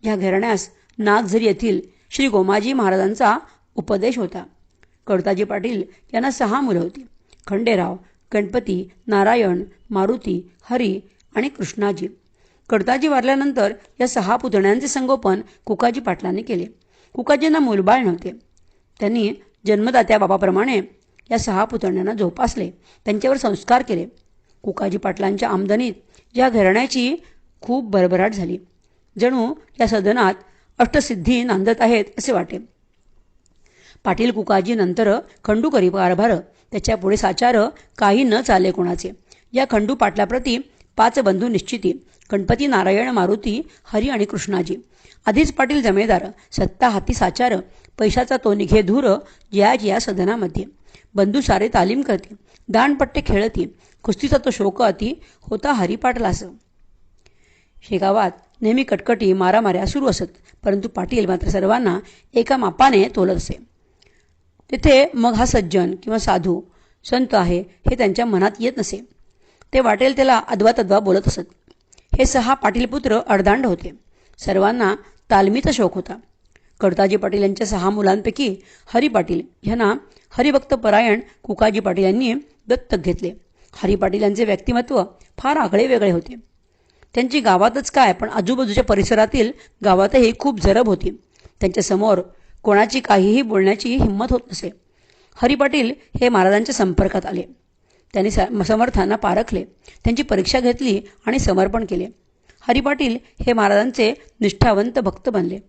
Speaker 1: ह्या घराण्यास नागझरी येथील श्री गोमाजी महाराजांचा उपदेश होता. कडताजी पाटील यांना 6 मुलं होती. खंडेराव, गणपती, नारायण, मारुती, हरी आणि कृष्णाजी. कडताजी वारल्यानंतर या 6 पुतण्यांचे संगोपन कुकाजी पाटलांनी केले. कुकाजींना मूलबाळ नव्हते. त्यांनी जन्मदात्या बाबाप्रमाणे या 6 पुतण्यांना जोपासले, त्यांच्यावर संस्कार केले. कुकाजी पाटलांच्या आमदनीत या घराण्याची खूप भरभराट झाली. जणू या सदनात अष्टसिद्धी नांदत आहेत असे वाटे. पाटील कुकाजी नंतर खंडू कारभार, त्याच्या पुढे साचार काही न चाले कोणाचे. या खंडू पाटलाप्रती 5 बंधू निश्चिती, गणपती, नारायण, मारुती, हरी आणि कृष्णाजी. आधीच पाटील जमेदार, सत्ता हाती साचार, पैशाचा तो निघे धूर, जया जया सदनामध्ये. बंधू सारे तालीम करते, दाणपट्टे खेळती, कुस्तीचा तो शोक अति, होता हरिपाटलास. शेगावात नेहमी कटकटी मारामाऱ्या सुरू असत, परंतु पाटील मात्र सर्वांना एका मापाने तोलत असे. तिथे मग हा सज्जन किंवा साधू संत आहे हे त्यांच्या मनात येत नसे. ते वाटेल त्याला अद्वा तद्वा बोलत असत. हे 6 पाटीलपुत्र अर्धांड होते. सर्वांना तालमीचा शौक होता. कडताजी पाटील यांच्या 6 मुलांपैकी हरी पाटील ह्यांना हरिभक्त परायण कुकाजी पाटील यांनी दत्तक घेतले. हरी पाटील यांचे व्यक्तिमत्व फार आगळे वेगळे होते. त्यांची गावातच काय पण आजूबाजूच्या परिसरातील गावातही खूप जरब होती. त्यांच्यासमोर कोणाची काहीही बोलण्याची हिंमत होत नसे. हरी पाटील हे महाराजांच्या संपर्कात आले. त्यांनी समर्थांना पारखले, त्यांची परीक्षा घेतली आणि समर्पण केले. हरी पाटील हे महाराजांचे निष्ठावंत भक्त बनले.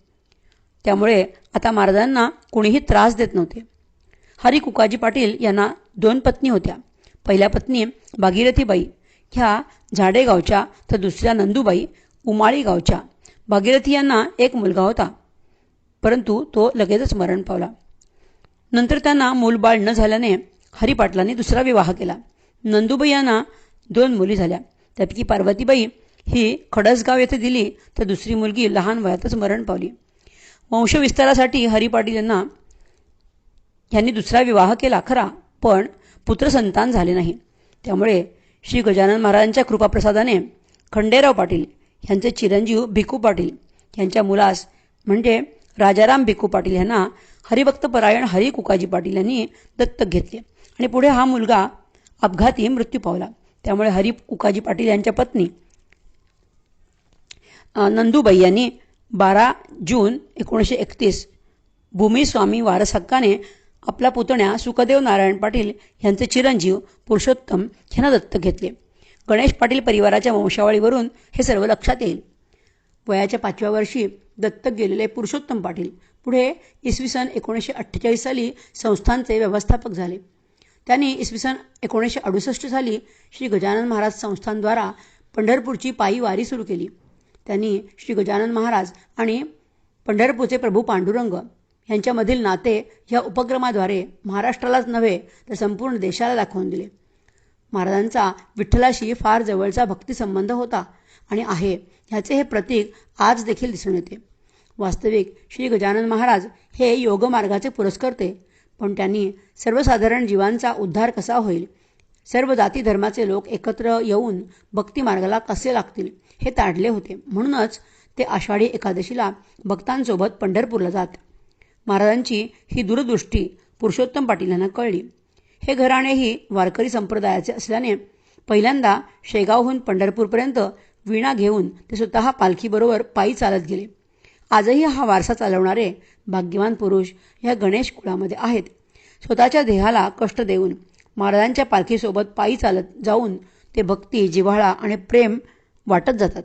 Speaker 1: त्यामुळे आता महाराजांना कोणीही त्रास देत नव्हते. हरी कुकाजी पाटील यांना 2 पत्नी होत्या. पहिल्या पत्नी भागीरथीबाई ह्या झाडे गावच्या, तर दुसऱ्या नंदूबाई उमाळी गावच्या. भागीरथी यांना एक मुलगा होता, परंतु तो लगेचच मरण पावला. नंतर त्यांना मूलबाळ न झाल्याने हरी पाटलांनी दुसरा विवाह केला. नंदूबाई यांना 2 मुली झाल्या. त्यापैकी पार्वतीबाई ही खडसगाव येथे दिली, तर दुसरी मुलगी लहान वयातच मरण पावली. वंशविस्तारासाठी हरी पाटील यांनी दुसरा विवाह केला खरा, पण पुत्रसंतान झाले नाही. त्यामुळे श्री गजानन महाराजांच्या कृपाप्रसादाने खंडेराव पाटील यांचे चिरंजीव भिकू पाटील यांच्या मुलास म्हणजे राजाराम भिकू पाटील यांना हरिभक्त परायण हरी कुकाजी पाटील यांनी दत्तक घेतले आणि पुढे हा मुलगा अपघाती मृत्यू पावला. त्यामुळे हरी कुकाजी पाटील यांच्या पत्नी नंदूबाई यांनी 12 जून 1931 भूमिस्वामी वारस हक्काने आपला पुतण्या सुखदेव नारायण पाटील यांचे चिरंजीव पुरुषोत्तम यांना दत्तक घेतले. गणेश पाटील परिवाराच्या वंशावळीवरून हे सर्व लक्षात येईल. वयाच्या 5व्या वर्षी दत्तक गेलेले पुरुषोत्तम पाटील पुढे इसवी सन 1948 साली संस्थानचे व्यवस्थापक झाले. त्यांनी इसवी सन 1968 साली श्री गजानन महाराज संस्थानद्वारा पंढरपूरची पायी वारी सुरू केली. त्यांनी श्री गजानन महाराज आणि पंढरपूरचे प्रभू पांडुरंग यांच्यामधील नाते ह्या उपक्रमाद्वारे महाराष्ट्रालाच नव्हे तर संपूर्ण देशाला दाखवून दिले. महाराजांचा विठ्ठलाशी फार जवळचा भक्तिसंबंध होता आणि आहे ह्याचे हे प्रतीक आज देखील दिसून येते. वास्तविक श्री गजानन महाराज हे योगमार्गाचे पुरस्कर्ते, पण त्यांनी सर्वसाधारण जीवांचा उद्धार कसा होईल, सर्व जाती धर्माचे लोक एकत्र येऊन भक्तिमार्गाला कसे लागतील हे ताडले होते. म्हणूनच ते आषाढी एकादशीला भक्तांसोबत पंढरपूरला जात. महाराजांची ही दूरदृष्टी पुरुषोत्तम पाटील यांना कळली. हे घराणेही वारकरी संप्रदायाचे असल्याने पहिल्यांदा शेगावहून पंढरपूरपर्यंत वीणा घेऊन ते स्वतः पालखीबरोबर पायी चालत गेले. आजही हा वारसा चालवणारे भाग्यवान पुरुष या गणेश कुळामध्ये आहेत. स्वतःच्या देहाला कष्ट देऊन महाराजांच्या पालखीसोबत पायी चालत जाऊन ते भक्ती, जिव्हाळा आणि प्रेम वाटत जातात.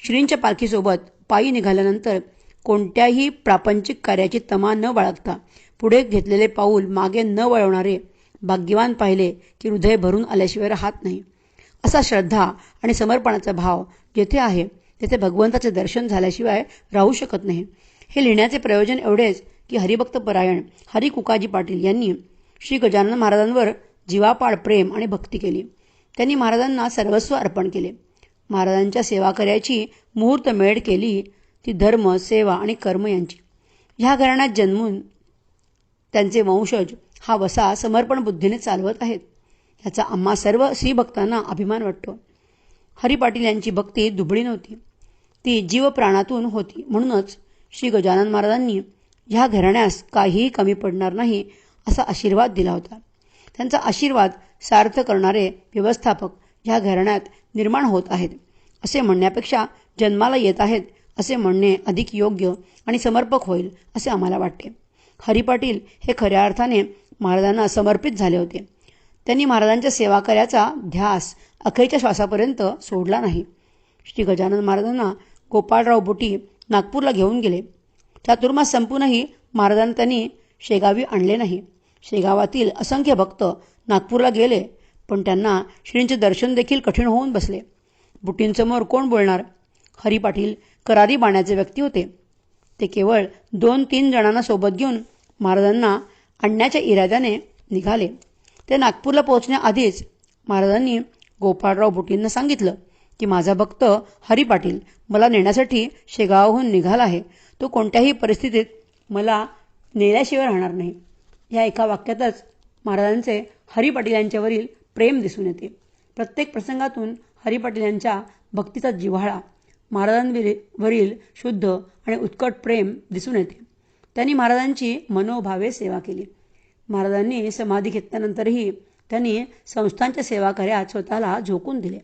Speaker 1: श्रींच्या पालखीसोबत पायी निघाल्यानंतर कोणत्याही प्रापंचिक कार्याची तमा न बाळगता पुढे घेतलेले पाऊल मागे न वळवणारे भाग्यवान पाहिले की हृदय भरून आल्याशिवाय राहत नाही. असा श्रद्धा आणि समर्पणाचा भाव जेथे आहे तेथे भगवंताचे दर्शन झाल्याशिवाय राहू शकत नाही. हे लिहिण्याचे प्रयोजन एवढेच की हरिभक्त परायण हरी कुकाजी पाटील यांनी श्री गजानन महाराजांवर जीवापाड प्रेम आणि भक्ती केली. त्यांनी महाराजांना सर्वस्व अर्पण केले. महाराजांच्या सेवा करायची मुहूर्त मेढ केली ती धर्म, सेवा आणि कर्म यांची. ह्या घराण्यात जन्मून त्यांचे वंशज हा वसा समर्पण बुद्धीने चालवत आहेत. याचा आम्हा सर्व श्रीभक्तांना अभिमान वाटतो. हरी पाटील यांची भक्ती दुबळी नव्हती, ती जीवप्राणातून होती. म्हणूनच श्री गजानन महाराजांनी ह्या घराण्यास काहीही कमी पडणार नाही असा आशीर्वाद दिला होता. त्यांचा आशीर्वाद सार्थ करणारे व्यवस्थापक ह्या घराण्यात निर्माण होत आहेत असे म्हणण्यापेक्षा जन्माला येत आहेत असे म्हणणे अधिक योग्य आणि समर्पक होईल असे आम्हाला वाटते. हरी पाटील हे खऱ्या अर्थाने महाराजांना समर्पित झाले होते. त्यांनी महाराजांच्या सेवाकार्याचा ध्यास अखेरच्या श्वासापर्यंत सोडला नाही. श्री गजानन महाराजांना गोपाळराव बोटी नागपूरला घेऊन गेले. चातुर्मास संपूनही महाराजांना त्यांनी शेगावी आणले नाही. शेगावातील असंख्य भक्त नागपूरला गेले, पण त्यांना श्रींचे दर्शन देखील कठीण होऊन बसले. बुटींसमोर कोण बोलणार? हरी पाटील करारी बाण्याचे व्यक्ती होते. ते केवळ 2-3 जणांना सोबत घेऊन महाराजांना आणण्याच्या इराद्याने निघाले. ते नागपूरला पोहोचण्याआधीच महाराजांनी गोपाळराव बुटींना सांगितलं की माझा भक्त हरी पाटील मला नेण्यासाठी शेगावहून निघाला आहे. तो कोणत्याही परिस्थितीत मला नेल्याशिवाय राहणार नाही. या एका वाक्यातच महाराजांचे हरी पाटील यांच्यावरील प्रेम दिसून येते. प्रत्येक प्रसंगातून हरी पाटील यांच्या भक्तीचा जिव्हाळा, महाराजांवरील शुद्ध आणि उत्कट प्रेम दिसून येते. त्यांनी महाराजांची मनोभावे सेवा केली. महाराजांनी समाधी घेतल्यानंतरही त्यांनी संस्थांच्या सेवाकार्यात स्वतःला झोकून दिले.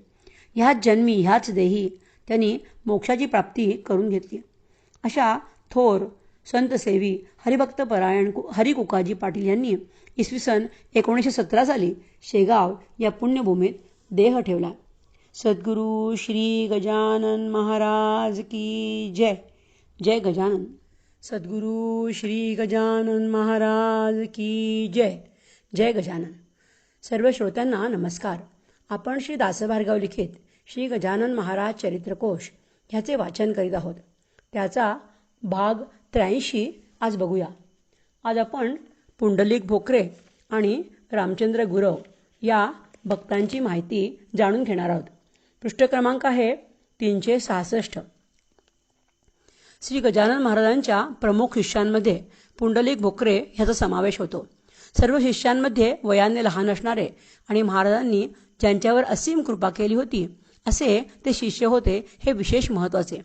Speaker 1: ह्याच जन्मी ह्याच देही त्यांनी मोक्षाची प्राप्ती करून घेतली. अशा थोर संतसेवी हरिभक्तपरायण हरिकुकाजी पाटील यांनी इसवी सन 1917 साली शेगाव या पुण्यभूमीत देह ठेवला. सद्गुरू श्री गजानन महाराज की जय. जय गजानन. सद्गुरू श्री गजानन महाराज की जय. जय गजानन. सर्व श्रोत्यांना नमस्कार. आपण श्री दासभार्गव लिखित श्री गजानन महाराज चरित्रकोश ह्याचे वाचन करीत आहोत. त्याचा भाग 83 आज बघूया. आज आपण पुंडलिक भोकरे आणि रामचंद्र गुरव या भक्तांची माहिती जाणून घेणार आहोत. पृष्ठ क्रमांक आहे 366. श्री गजानन महाराजांच्या प्रमुख शिष्यांमध्ये पुंडलिक भोकरे ह्याचा समावेश होतो. सर्व शिष्यांमध्ये वयाने लहान असणारे आणि महाराजांनी ज्यांच्यावर असीम कृपा केली होती असे ते शिष्य होते हे विशेष महत्त्वाचे.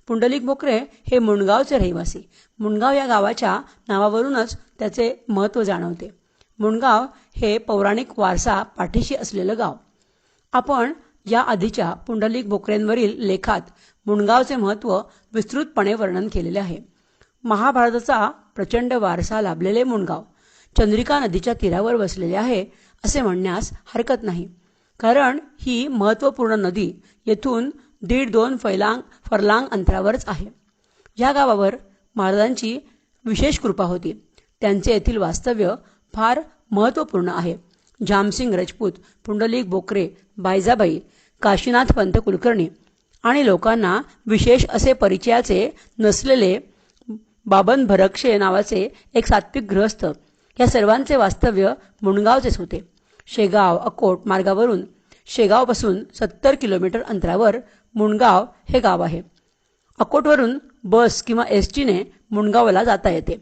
Speaker 1: पुंडलिक भोकरे हे मुणगावचे रहिवासी. मुणगाव या गावाच्या नावावरूनच त्याचे महत्त्व जाणवते. मुणगाव हे पौराणिक वारसा पाठीशी असलेलं गाव. आपण या आधीच्या पुंडलिक भोकरेंवरील लेखात मुणगावचे महत्त्व विस्तृतपणे वर्णन केलेले आहे. महाभारताचा प्रचंड वारसा लाभलेले मुणगाव चंद्रिका नदीच्या तीरावर वसलेले आहे असे म्हणण्यास हरकत नाही. कारण ही महत्त्वपूर्ण नदी येथून 1.5-2 फरलांग अंतरावरच आहे. या गावावर महाराजांची विशेष कृपा होती. त्यांचे येथील वास्तव्य फार महत्त्वपूर्ण आहे. जामसिंग राजपूत, पुंडलिक भोकरे, बायजाबाई, काशीनाथ पंत कुलकर्णी आणि लोकांना विशेष असे परिचयाचे नसलेले बाबन भरक्षे नावाचे एक सात्विक गृहस्थ या सर्वांचे वास्तव्य मुणगावचेच होते. शेगाव अकोट मार्गावरून शेगावपासून 70 किलोमीटर अंतरावर मुणगाव हे गाव आहे. अकोटवरून बस किंवा एसटीने मुणगावला जाता येते.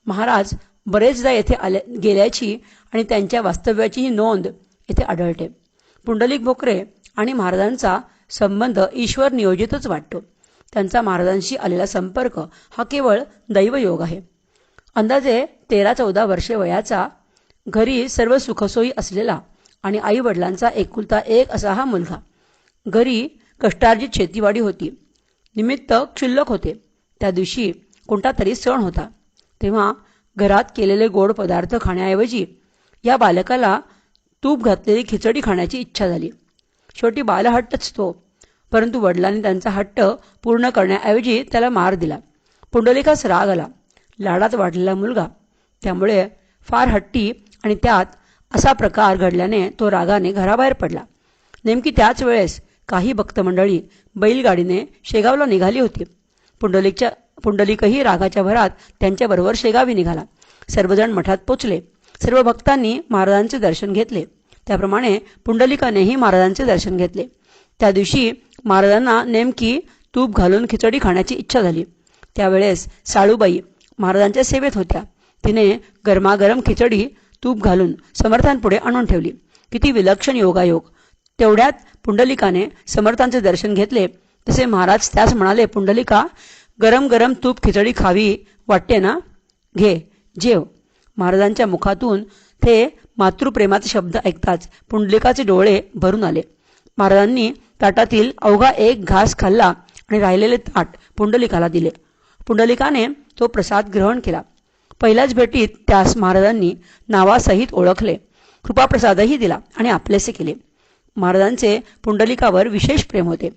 Speaker 1: महाराज बरेचदा येथे गेल्याची आणि त्यांच्या वास्तव्याचीही नोंद येथे आढळते. पुंडलिक भोकरे आणि महाराजांचा संबंध ईश्वर नियोजितच वाटतो. त्यांचा महाराजांशी आलेला संपर्क हा केवळ दैवयोग आहे. अंदाजे 13-14 वर्षे वयाचा, घरी सर्व सुखसोयी असलेला आणि आईवडिलांचा एकुलता एक असा हा मुलगा. घरी कष्टार्जित शेतीवाडी होती. निमित्त क्षुल्लक होते. त्या दिवशी कोणता तरी सण होता. तेव्हा घरात केलेले गोड पदार्थ खाण्याऐवजी या बालकाला तूप घातलेली खिचडी खाण्याची इच्छा झाली. शेवटी बालहट्टच तो. परंतु वडिलांनी त्यांचा हट्ट पूर्ण करण्याऐवजी त्याला मार दिला. पुंडलिकास राग आला. लाडात वाढलेला मुलगा, त्यामुळे फार हट्टी आणि त्यात असा प्रकार घडल्याने तो रागाने घराबाहेर पडला. नेमकी त्याच वेळेस काही भक्तमंडळी बैलगाडीने शेगावला निघाली होती. पुंडलिकही रागाच्या भरात त्यांच्याबरोबर शेगावी निघाला. सर्वजण मठात पोचले. सर्व भक्तांनी महाराजांचे दर्शन घेतले. त्याप्रमाणे पुंडलिकानेही महाराजांचे दर्शन घेतले. त्या दिवशी महाराजांना नेमकी तूप घालून खिचडी खाण्याची इच्छा झाली. त्यावेळेस साळूबाई महाराजांच्या सेवेत होत्या. तिने गरमागरम खिचडी तूप घालून समर्थांपुढे आणून ठेवली. किती विलक्षण योगायोग. तेवढ्यात पुंडलिकाने समर्थांचे दर्शन घेतले. तसे महाराज त्यास म्हणाले, पुंडलिका, गरम गरम तूप खिचडी खावी वाटते ना, घे, जेव. महाराजांच्या मुखातून ते मातृप्रेमाचे शब्द ऐकताच पुंडलिकाचे डोळे भरून आले. महाराजांनी ताटातील अवघा एक घास खाल्ला आणि राहिलेले ताट पुंडलिकाला दिले. पुंडलिकाने तो प्रसाद ग्रहण केला. पहिल्याच भेटीत त्यास महाराजांनी नावासहित ओळखले. कृपाप्रसादही दिला आणि आपलेसे केले. महाराजांचे पुंडलिकावर विशेष प्रेम होते.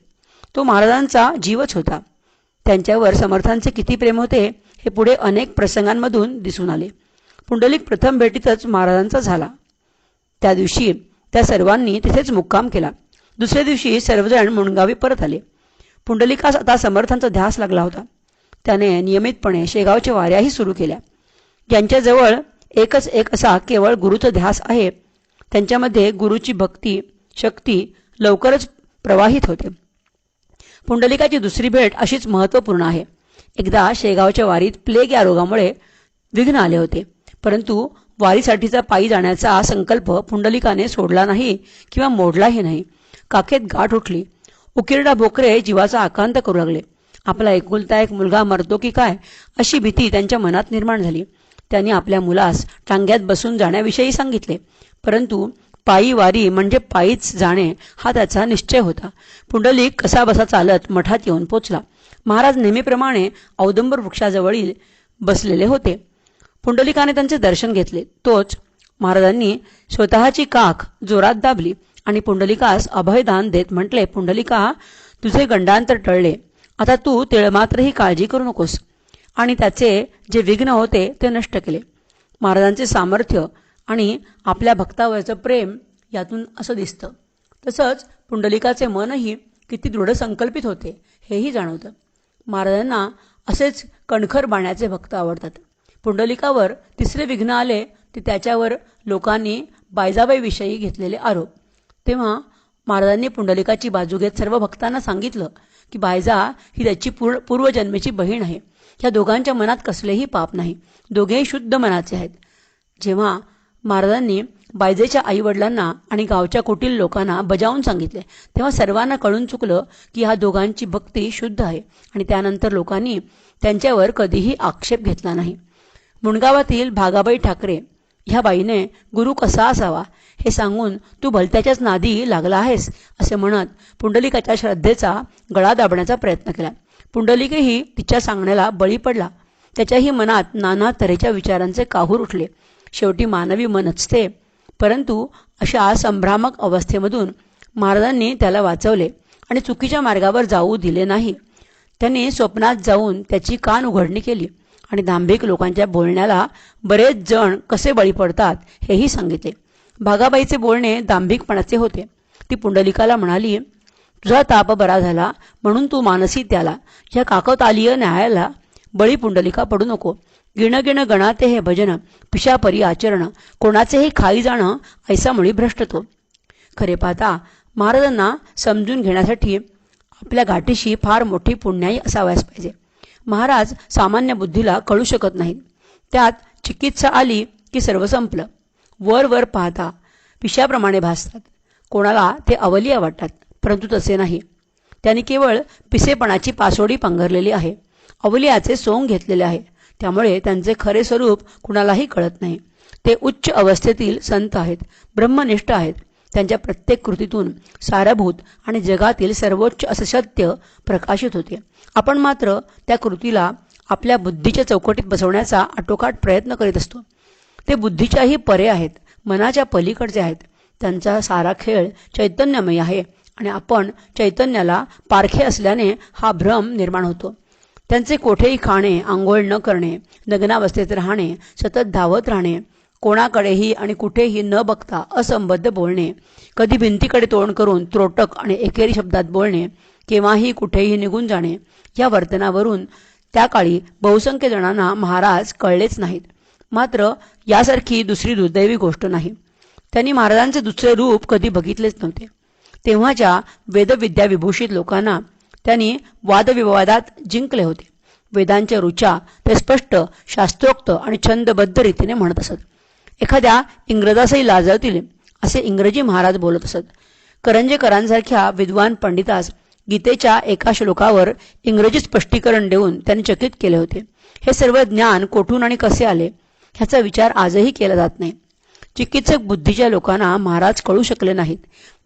Speaker 1: तो महाराजांचा जीवच होता. त्यांच्यावर समर्थांचे किती प्रेम होते हे पुढे अनेक प्रसंगांमधून दिसून आले. पुंडलिक प्रथम भेटीतच महाराजांचा झाला. त्या दिवशी त्या सर्वांनी तिथेच मुक्काम केला. दुसऱ्या दिवशी सर्वजण मुणगावी परत आले. पुंडलिकास आता समर्थांचा ध्यास लागला होता. त्याने नियमितपणे शेगावच्या वाऱ्याही सुरू केल्या. ज्यांच्याजवळ एकच एक असा केवळ गुरुचा ध्यास आहे, त्यांच्यामध्ये गुरुची भक्ती शक्ती लवकरच प्रवाहित होते. पुंडलिकाची दुसरी भेट अशीच महत्त्वपूर्ण आहे. एकदा शेगावच्या वारीत प्लेग या रोगामुळे विघ्न आले होते, परंतु वारीसाठीचा पायी जाण्याचा संकल्प पुंडलिकाने सोडला नाही किंवा मोडलाही नाही. काखेत गाठ उठली. उकिरडा भोकरे जीवाचा आकांत करू लागले. आपला एकुलता एक मुलगा मरतो की काय अशी भीती त्यांच्या मनात निर्माण झाली. त्यांनी आपल्या मुलास टांग्यात बसून जाण्याविषयी सांगितले, परंतु पायी वारी म्हणजे पायीच जाणे हा त्याचा निश्चय होता. पुंडलिक कसा बसा चालत मठात येऊन पोचला. महाराज नेहमीप्रमाणे औदंबर वृक्षाजवळील बसलेले होते. पुंडलिकाने त्यांचे दर्शन घेतले. तोच महाराजांनी स्वतःची काख जोरात दाबली आणि पुंडलिकास अभयदान देत म्हटले, पुंडलिका, तुझे गंडांतर टळले. आता तू तिळमात्रही काळजी करू नकोस. आणि त्याचे जे विघ्न होते ते नष्ट केले. महाराजांचे सामर्थ्य आणि आपल्या भक्तावरचं प्रेम यातून असं दिसतं. तसंच पुंडलिकाचे मनही किती दृढ संकल्पित होते हेही जाणवतं. महाराजांना असेच कणखर बाण्याचे भक्त आवडतात. पुंडलिकावर तिसरे विघ्न आले ते त्याच्यावर लोकांनी बायजाबाईविषयी घेतलेले आरोप. तेव्हा महाराजांनी पुंडलिकाची बाजू घेत सर्व भक्तांना सांगितलं की बायजा ही त्याची पूर्वजन्मेची बहीण आहे. ह्या दोघांच्या मनात कसलेही पाप नाही. दोघेही शुद्ध मनाचे आहेत. जेव्हा महाराजांनी बायजेच्या आईवडिलांना आणि गावच्या कुटील लोकांना बजावून सांगितले, तेव्हा सर्वांना कळून चुकलं की ह्या दोघांची भक्ती शुद्ध आहे आणि त्यानंतर लोकांनी त्यांच्यावर कधीही आक्षेप घेतला नाही. मुणगावातील भागाबाई ठाकरे ह्या बाईने गुरु कसा असावा हे सांगून तू भलत्याच्याच नादी लागला आहेस असे म्हणत पुंडलिकाच्या श्रद्धेचा गळा दाबण्याचा प्रयत्न केला. पुंडलिकही तिच्या सांगण्याला बळी पडला. त्याच्याही मनात नाना तऱ्हेच्या विचारांचे काहूर उठले. शेवटी मानवी मन असते, परंतु अशा संभ्रामक अवस्थेमधून महाराजांनी त्याला वाचवले आणि चुकीच्या मार्गावर जाऊ दिले नाही. त्यांनी स्वप्नात जाऊन त्याची कान उघडणी केली आणि दांभिक लोकांच्या बोलण्याला बरेच जण कसे बळी पडतात हेही सांगितले. भागाबाईचे बोलणे दांभिकपणाचे होते. ती पुंडलिकाला म्हणाली, तुझा ताप बरा झाला म्हणून तू मानसी त्याला ह्या काकतालीय न्यायाला बळी पुंडलिका पडू नको. गिणगिण गणाते हे भजन पिशापरी आचरण कोणाचेही खाई जाणं ऐसा मुळी भ्रष्ट तो. खरे पाहता महाराजांना समजून घेण्यासाठी आपल्या गाठीशी फार मोठी पुण्याई असावयास पाहिजे. महाराज सामान्य बुद्धीला कळू शकत नाहीत. त्यात चिकित्सा आली की सर्व संपलं. वर वर पाहता पिशाप्रमाणे भासतात. कोणाला ते अवलिया वाटतात, परंतु तसे नाही. त्यांनी केवळ पिसेपणाची पासोडी पांघरलेली आहे. अवलियाचे सोंग घेतलेले आहे. त्यामुळे त्यांचे खरे स्वरूप कुणालाही कळत नाही. ते उच्च अवस्थेतील संत आहेत, ब्रह्मनिष्ठ आहेत. त्यांच्या प्रत्येक कृतीतून सारभूत आणि जगातील सर्वोच्च असे सत्य प्रकाशित होते. आपण मात्र त्या कृतीला आपल्या बुद्धीच्या चौकटीत बसवण्याचा आटोकाट प्रयत्न करीत असतो. ते बुद्धीच्याही परे आहेत, मनाच्या पलीकडचे आहेत. त्यांचा सारा खेळ चैतन्यमय आहे आणि आपण चैतन्याला पारखे असल्याने हा भ्रम निर्माण होतो. त्यांचे कोठेही खाणे, आंघोळ न करणे, नग्नावस्थेत राहणे, सतत धावत राहणे, कोणाकडेही आणि कुठेही न बघता असंबद्ध बोलणे, कधी भिंतीकडे तोंड करून त्रोटक आणि एकेरी शब्दात बोलणे, केव्हाही कुठेही निघून जाणे, या वर्तनावरून त्या काळी बहुसंख्य जणांना महाराज कळलेच नाहीत. मात्र यासारखी दुसरी दुर्दैवी गोष्ट नाही. त्यांनी महाराजांचे दुसरे रूप कधी बघितलेच नव्हते. तेव्हाच्या वेदविद्या विभूषित लोकांना त्यांनी वादविवादात जिंकले होते. वेदांच्या ऋचा ते स्पष्ट शास्त्रोक्त आणि छंदबद्ध रीतीने म्हणत असत. एखाद्या इंग्रजासही लाजवतील असे इंग्रजी महाराज बोलत असत. करंजेकरांसारख्या विद्वान पंडितास गीतेच्या एका श्लोकावर इंग्रजी स्पष्टीकरण देऊन त्यांनी चकित केले होते. हे सर्व ज्ञान कोठून आणि कसे आले ह्याचा विचार आजही केला जात नाही. चिकित्सक बुद्धीच्या लोकांना महाराज कळू शकले नाहीत.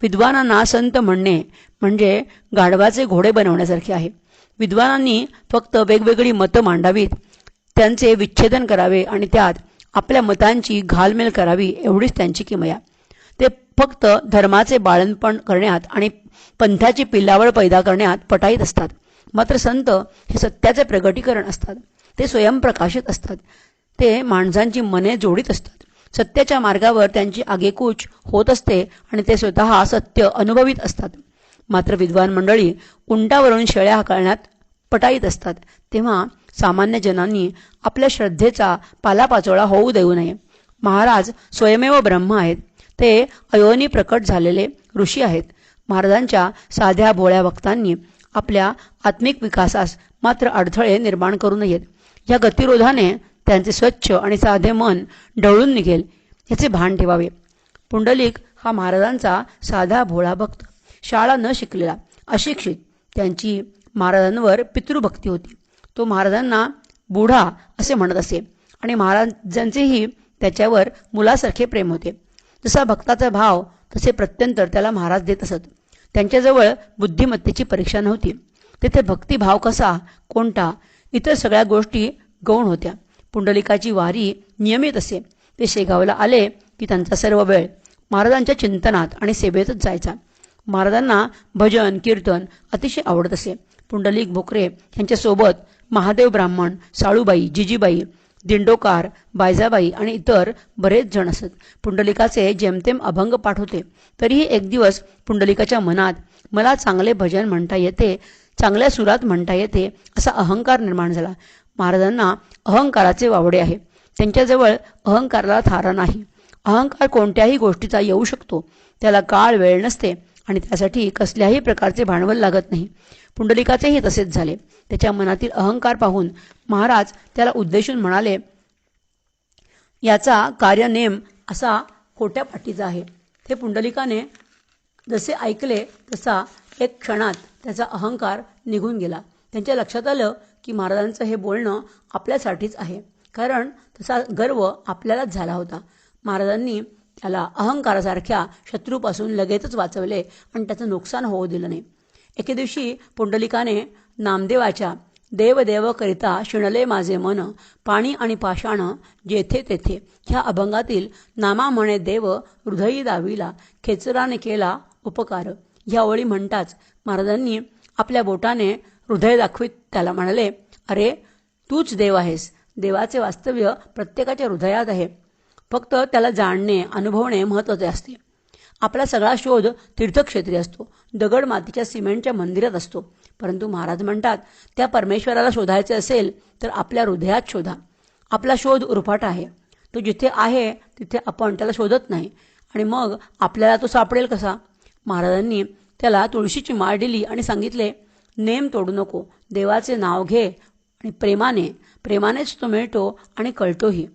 Speaker 1: विद्वानांना संत म्हणणे म्हणजे गाढवाचे घोडे बनवण्यासारखे आहे. विद्वानांनी फक्त वेगवेगळी मतं मांडावीत, त्यांचे विच्छेदन करावे आणि त्यात आपल्या मतांची घालमेल करावी एवढीच त्यांची किमया. ते फक्त धर्माचे बाळणपण करण्यात आणि पंथाची पिल्लावळ पैदा करण्यात पटाईत असतात. मात्र संत हे सत्याचे प्रगटीकरण असतात. ते स्वयंप्रकाशित असतात. ते माणसांची मने जोडीत असतात. सत्याच्या मार्गावर त्यांची आगेकूच होत असते आणि ते स्वतः सत्य अनुभवित असतात. मात्र विद्वान मंडळी उंटावरून शेळ्या हाकलण्यात पटाईत असतात. तेव्हा सामान्य जनांनी आपल्या श्रद्धेचा पालापाचोळा होऊ देऊ नये. महाराज स्वयमेव ब्रह्म आहेत. ते अयोनी प्रकट झालेले ऋषी आहेत. महाराजांच्या साध्या भोळ्या भक्तांनी आपल्या आत्मिक विकासास मात्र अडथळे निर्माण करू नयेत. या गतिरोधाने त्यांचे स्वच्छ आणि साधे मन ढवळून निघेल याचे भान ठेवावे. पुंडलिक हा महाराजांचा साधा भोळा भक्त, शाळा न शिकलेला, अशिक्षित. त्यांची महाराजांवर पितृभक्ती होती. तो महाराजांना बुढा असे म्हणत असे आणि महाराजांचेही त्याच्यावर मुलासारखे प्रेम होते. जसा भक्ताचा भाव तसे प्रत्यंतर त्याला महाराज देत असत. त्यांच्याजवळ बुद्धिमत्तेची परीक्षा नव्हती. तेथे भक्तिभाव कसा, कोणता, इतर सगळ्या गोष्टी गौण होत्या. पुंडलिकाची वारी नियमित असे. ते शेगावला आले की त्यांचा सर्व वेळ महाराजांच्या चिंतनात आणि सेवेतच जायचा. महाराजांना भजन कीर्तन अतिशय आवडत असे. पुंडलिक भोकरे यांच्यासोबत महादेव ब्राह्मण, साळूबाई, जिजीबाई, दिंडोकार, बायजाबाई आणि इतर बरेच जण असत. पुंडलिकाचे जेमतेम अभंग पाठ होते. तरीही एक दिवस पुंडलिकाच्या मनात मला चांगले भजन म्हणता येते, चांगल्या सुरात म्हणता येते असा अहंकार निर्माण झाला. महाराजांना अहंकाराचे वावडे आहे. त्यांच्याजवळ अहंकाराला थारा नाही. अहंकार कोणत्याही गोष्टीचा येऊ शकतो. त्याला काळ वेळ नसते आणि त्यासाठी कसल्याही प्रकारचे भांडवल लागत नाही. पुंडलिकाचेही तसेच झाले. त्याच्या मनातील अहंकार पाहून महाराज त्याला उद्देशून म्हणाले, याचा कार्यनेम असा खोट्या पाठीचा आहे. ते पुंडलिकाने जसे ऐकले तसा एक क्षणात त्याचा अहंकार निघून गेला. त्यांच्या लक्षात आलं की महाराजांचं हे बोलणं आपल्यासाठीच आहे, कारण तसा गर्व आपल्यालाच झाला होता. महाराजांनी त्याला अहंकारासारख्या शत्रूपासून लगेचच वाचवले आणि त्याचं नुकसान होऊ दिलं नाही. एके दिवशी पुंडलिकाने नामदेवाच्या देवदेव करिता शिणले माझे मन, पाणी आणि पाषाण जेथे तेथे ह्या अभंगातील नामा म्हणे देव हृदयी दाविला, खेचराने केला उपकार ह्या ओळी म्हणताच महाराजांनी आपल्या बोटाने हृदय दाखवीत त्याला म्हणाले, अरे तूच देव आहेस. देवाचे वास्तव्य प्रत्येकाच्या हृदयात आहे. फक्त त्याला जाणणे, अनुभवणे महत्त्वाचे असते. आपला सगळा शोध तीर्थक्षेत्री असतो, दगड मातीच्या सिमेंटच्या मंदिरात असतो. परंतु महाराज म्हणतात, त्या परमेश्वराला शोधायचे असेल तर आपल्या हृदयात शोधा. आपला शोध उरफाट आहे. तो जिथे आहे तिथे आपण त्याला शोधत नाही आणि मग आपल्याला तो सापडेल कसा? महाराजांनी त्याला तुळशीची माळ दिली आणि सांगितले, नेम तोडू नको, देवाचे नाव घे आणि प्रेमानेच तो मिळतो आणि कळतोही.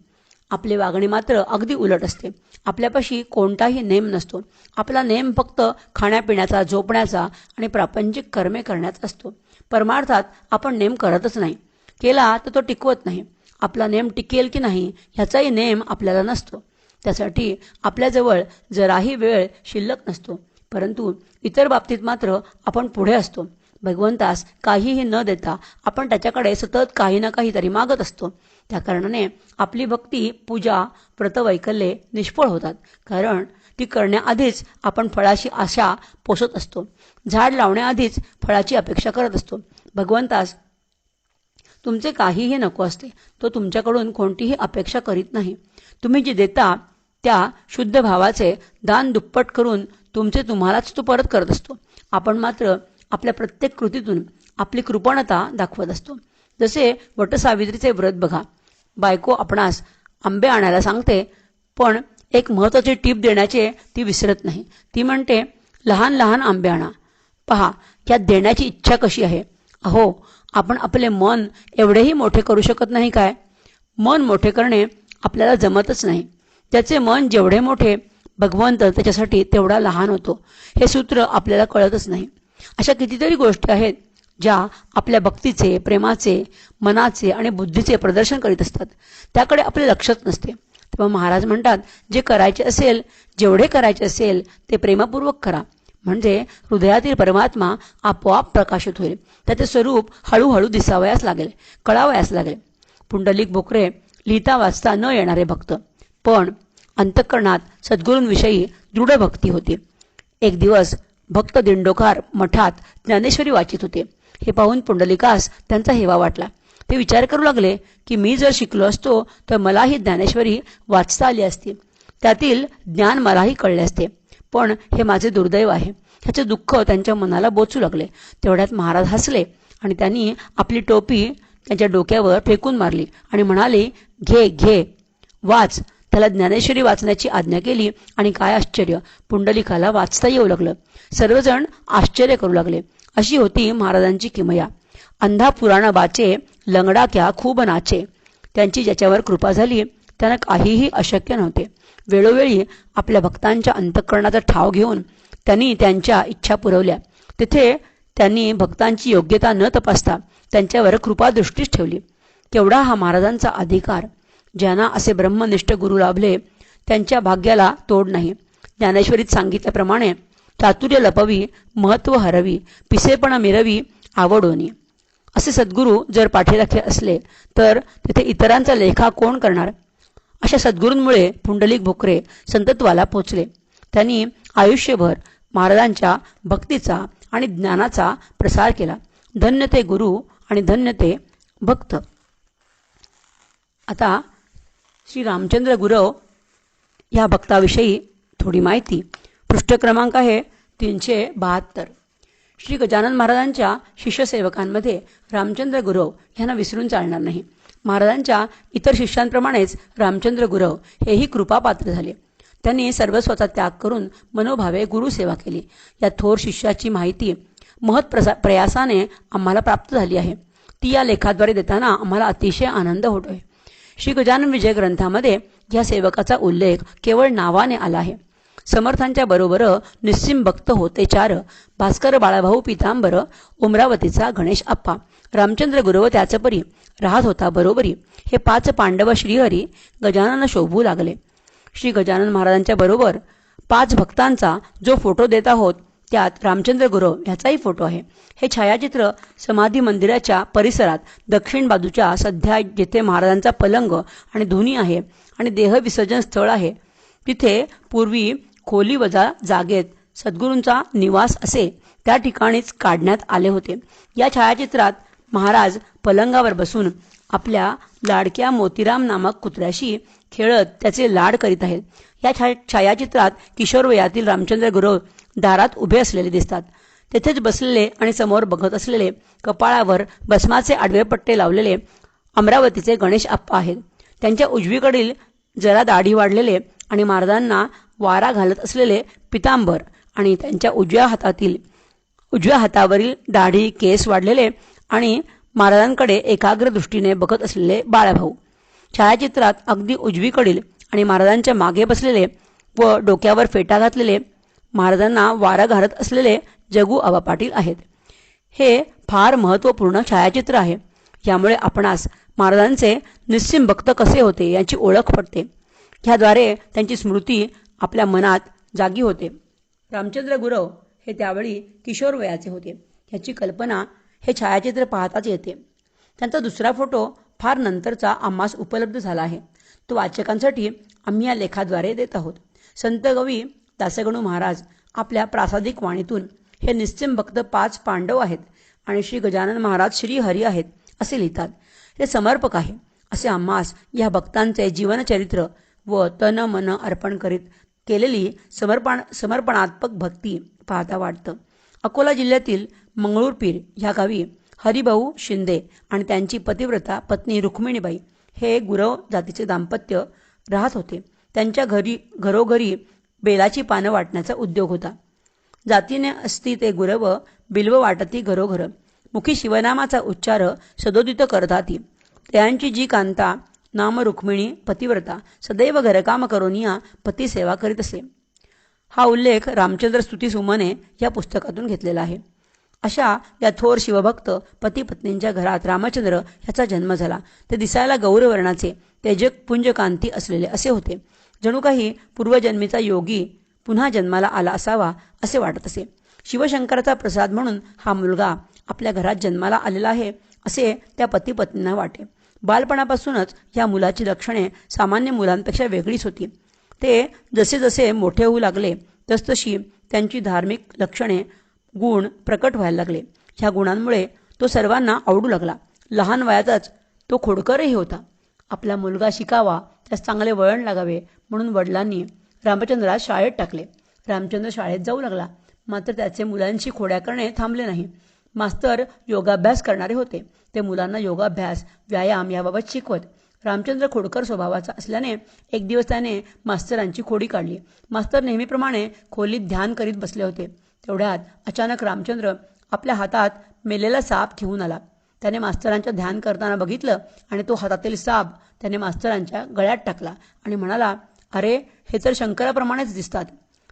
Speaker 1: आपले वागणे मात्र अगदी उलट असते. आपल्यापाशी कोणताही नेम नसतो. आपला नेम फक्त खाण्यापिण्याचा, झोपण्याचा आणि प्रापंचिक कर्मे करण्याचा असतो. परमार्थात आपण नेम करतच नाही. केला तर तो टिकवत नाही. आपला नेम टिकेल की नाही ह्याचाही नेम आपल्याला नसतो. त्यासाठी आपल्याजवळ जराही वेळ शिल्लक नसतो. परंतु इतर बाबतीत मात्र आपण पुढे असतो. भगवंतास काहीही न देता आपण त्याच्याकडे सतत काही ना काहीतरी मागत असतो. त्या कारणाने आपली भक्ती, पूजा, व्रतवैकल्ये निष्फळ होतात. कारण ती करण्याआधीच आपण फळाची आशा पोसत असतो. झाड लावण्याआधीच फळाची अपेक्षा करत असतो. भगवंतास तुमचे काहीही नको असते. तो तुमच्याकडून कोणतीही अपेक्षा करीत नाही. तुम्ही जे देता त्या शुद्ध भावाचे दान दुप्पट करून तुमचे तुम्हालाच तो परत करत असतो. आपण मात्र आपल्या प्रत्येक कृतीतून आपली कृपणता दाखवत असतो. जसे वटसावित्रीचे व्रत बघा. बायको आपणास आंबे आणायला सांगते, पण एक महत्त्वाची टीप देण्याचे ती विसरत नाही. ती म्हणते, लहान लहान आंबे आणा. पहा, यात देण्याची इच्छा कशी आहे. अहो, आपण आपले मन एवढेही मोठे करू शकत नाही काय? मन मोठे करणे आपल्याला जमतच नाही. त्याचे मन जेवढे मोठे, भगवंत त्याच्यासाठी तेवढा लहान होतो. हे सूत्र आपल्याला कळतच नाही. अशा कितीतरी गोष्टी आहेत ज्या आपल्या भक्तीचे, प्रेमाचे, मनाचे आणि बुद्धीचे प्रदर्शन करीत असतात. त्याकडे आपले लक्षच नसते. तेव्हा महाराज म्हणतात, जे करायचे असेल, जेवढे करायचे असेल ते प्रेमपूर्वक करा. म्हणजे हृदयातील परमात्मा आपोआप प्रकाशित होईल. त्याचे स्वरूप हळूहळू दिसावयास लागेल, कळावयास लागेल. पुंडलिक भोकरे लिहिता वाचता न येणारे भक्त, पण अंतःकरणात सद्गुरूंविषयी दृढ भक्ती होती. एक दिवस भक्त दिंडोकार मठात ज्ञानेश्वरी वाचित होते. हे पाहून पुंडलिकास त्यांचा हेवा वाटला. ते विचार करू लागले की मी जर शिकलो असतो तर मलाही ज्ञानेश्वरी वाचता आली असती, त्यातील ज्ञान मलाही कळले असते. पण हे माझे दुर्दैव आहे. ह्याचे दुःख त्यांच्या मनाला बोचू लागले. तेवढ्यात महाराज हसले आणि त्यांनी आपली टोपी त्यांच्या डोक्यावर फेकून मारली आणि म्हणाले, घे घे वाच. त्याला ज्ञानेश्वरी वाचण्याची आज्ञा केली आणि काय आश्चर्य, पुंडलिकाला वाचता येऊ लागलं. सर्वजण आश्चर्य करू लागले. अशी होती महाराजांची किमया. अंधा पुराण बाचे, लंगडा क्या खूब नाचे. त्यांची ज्याच्यावर कृपा झाली त्यानं काहीही अशक्य नव्हते. वेळोवेळी आपल्या भक्तांच्या अंतःकरणाचा ठाव घेऊन त्यांनी त्यांच्या इच्छा पुरवल्या. तिथे त्यांनी भक्तांची योग्यता न तपासता त्यांच्यावर कृपादृष्टीच ठेवली. केवढा हा महाराजांचा अधिकार. ज्यांना असे ब्रह्मनिष्ठ गुरु लाभले त्यांच्या भाग्याला तोड नाही. ज्ञानेश्वरीत सांगितल्याप्रमाणे चातुर्य लपवी, महत्व हरवी, पिसेपण मिरवी आवडोनी. असे सद्गुरू जर पाठीराखे असले तर तिथे इतरांचा लेखा कोण करणार. अशा सद्गुरूंमुळे पुंडलिक भोकरे संतत्वाला पोचले. त्यांनी आयुष्यभर महाराजांच्या भक्तीचा आणि ज्ञानाचा प्रसार केला. धन्य ते गुरु आणि धन्य ते भक्त. आता श्री रामचंद्र गुरव या भक्ताविषयी थोडी माहिती. पृष्ठ क्रमांक आहे 372. श्री गजानन महाराजांच्या शिष्यसेवकांमध्ये रामचंद्र गुरव यांना विसरून चालणार नाही. महाराजांच्या इतर शिष्यांप्रमाणेच रामचंद्र गुरव हेही कृपापात्र झाले. त्यांनी सर्वस्वाचा त्याग करून मनोभावे गुरुसेवा केली. या थोर शिष्याची माहिती महत् प्रयासाने आम्हाला प्राप्त झाली आहे. ती या लेखाद्वारे देताना आम्हाला अतिशय आनंद होतोय. श्री गजानन विजय ग्रंथामध्ये या सेवकाचा उल्लेख केवळ नावाने आला आहे. समर्थांच्या बरोबर निस्सिम भक्त होते चार, भास्कर बाळाभाऊ पितांबर, उमरावतीचा गणेश आप्पा, रामचंद्र गुरव त्याच परी, राहत होता बरोबरी. हे 5 पांडव श्रीहरी गजानन शोभू लागले. श्री गजानन महाराजांच्या बरोबर 5 भक्तांचा जो फोटो देत आहोत त्यात रामचंद्र गुरव ह्याचाही फोटो आहे. हे छायाचित्र समाधी मंदिराच्या परिसरात दक्षिण बाजूच्या सध्या जिथे महाराजांचा पलंग आणि धुनी आहे आणि देहविसर्जन स्थळ आहे तिथे पूर्वी खोली वजा जागेत सद्गुरूंचा निवास असे त्या ठिकाणीच काढण्यात आले होते. या छायाचित्रात महाराज पलंगावर बसून आपल्या लाडक्या मोतीराम नामक कुत्र्याशी खेळत त्याचे लाड करीत आहेत. या छायाचित्रात किशोरवयातील रामचंद्र गुरव दारात उभे असलेले दिसतात. तेथेच बसलेले आणि समोर बघत असलेले कपाळावर भस्माचे आडवे पट्टे लावलेले अमरावतीचे गणेश आप्पा आहेत. त्यांच्या उजवीकडील जरा दाढी वाढलेले आणि महाराजांना वारा घालत असलेले पितांबर आणि त्यांच्या उजव्या हातावरील दाढी केस वाढलेले आणि महाराजांकडे एकाग्र दृष्टीने बघत असलेले बाळाभाऊ. छायाचित्रात अगदी उजवीकडील आणि महाराजांच्या मागे बसलेले व डोक्यावर फेटा घातलेले महाराजांना वारा घालत असलेले जगू आबा पाटील आहेत. हे फार महत्त्वपूर्ण छायाचित्र आहे. यामुळे आपणास महाराजांचे निस्सिम भक्त कसे होते याची ओळख पडते. ह्याद्वारे त्यांची स्मृती आपल्या मनात जागी होते. रामचंद्र गुरव हे त्यावेळी किशोर वयाचे होते. ह्याची कल्पना हे छायाचित्र पाहताच येते. त्यांचा दुसरा फोटो फार नंतरचा आम्हास उपलब्ध झाला आहे. तो वाचकांसाठी आम्ही या लेखाद्वारे देत आहोत. संत कवी दासगणू महाराज आपल्या प्रासादिक वाणीतून हे निस्सिम भक्त 5 पांडव आहेत आणि श्री गजानन महाराज श्री हरी आहेत असे लिहितात. हे समर्पक आहे असे आम्हास या भक्तांचे जीवनचरित्र व तन मन अर्पण करीत केलेली समर्पणात्मक भक्ती पाहता वाटतं. अकोला जिल्ह्यातील मंगळूरपीर ह्या गावी हरिभाऊ शिंदे आणि त्यांची पतिव्रता पत्नी रुक्मिणीबाई हे गुरव जातीचे दाम्पत्य राहत होते. त्यांच्या घरोघरी बेलाची पानं वाटण्याचा उद्योग होता. जातीने असती ते गुरव बिल्व वाटती घरोघर, मुखी शिवनामाचा उच्चार सदोदित करताती. त्यांची जी कांता नाम रुक्मिणी पतिव्रता सदैव घरकाम करोनिया पती सेवा करीत असे. हा उल्लेख रामचंद्र स्तुती सुमने या पुस्तकातून घेतलेला आहे. अशा या थोर शिवभक्त पती पत्नींच्या घरात रामचंद्र ह्याचा जन्म झाला. ते दिसायला गौरवर्णाचे तेजक पुंजकांती असलेले असे होते. जणू काही पूर्वजन्मीचा योगी पुन्हा जन्माला आला असावा असे वाटत असे. शिवशंकराचा प्रसाद म्हणून हा मुलगा आपल्या घरात जन्माला आलेला आहे असे त्या पती पत्नींना वाटे. बालपणापासूनच या मुलाची लक्षणे सामान्य मुलांपेक्षा वेगळीच होती. ते जसे जसे मोठे होऊ लागले तसतशी त्यांची धार्मिक लक्षणे गुण प्रकट व्हायला लागले. ह्या गुणांमुळे तो सर्वांना आवडू लागला लहान वयाचाच तो खोडकरही होता. आपला मुलगा शिकावा, त्यास चांगले वळण लागावे म्हणून वडिलांनी रामचंद्रास शाळेत टाकले. रामचंद्र शाळेत जाऊ लागला. मात्र त्याचे मुलांशी खोड्या करणे थांबले नाही. मास्तर योगाभ्यास करणारे होते. ते मुलांना योगाभ्यास, व्यायाम याबाबत शिकवत. रामचंद्र खोडकर स्वभावाचा असल्याने एक दिवस त्याने मास्तरांची खोडी काढली. मास्तर नेहमीप्रमाणे खोलीत ध्यान करीत बसले होते. तेवढ्यात अचानक रामचंद्र आपल्या हातात मेलेला साप घेऊन आला. त्याने मास्तरांच्या ध्यान करताना बघितलं आणि तो हातातील साप त्याने मास्तरांच्या गळ्यात टाकला आणि म्हणाला, अरे, हे तर शंकराप्रमाणेच दिसतात.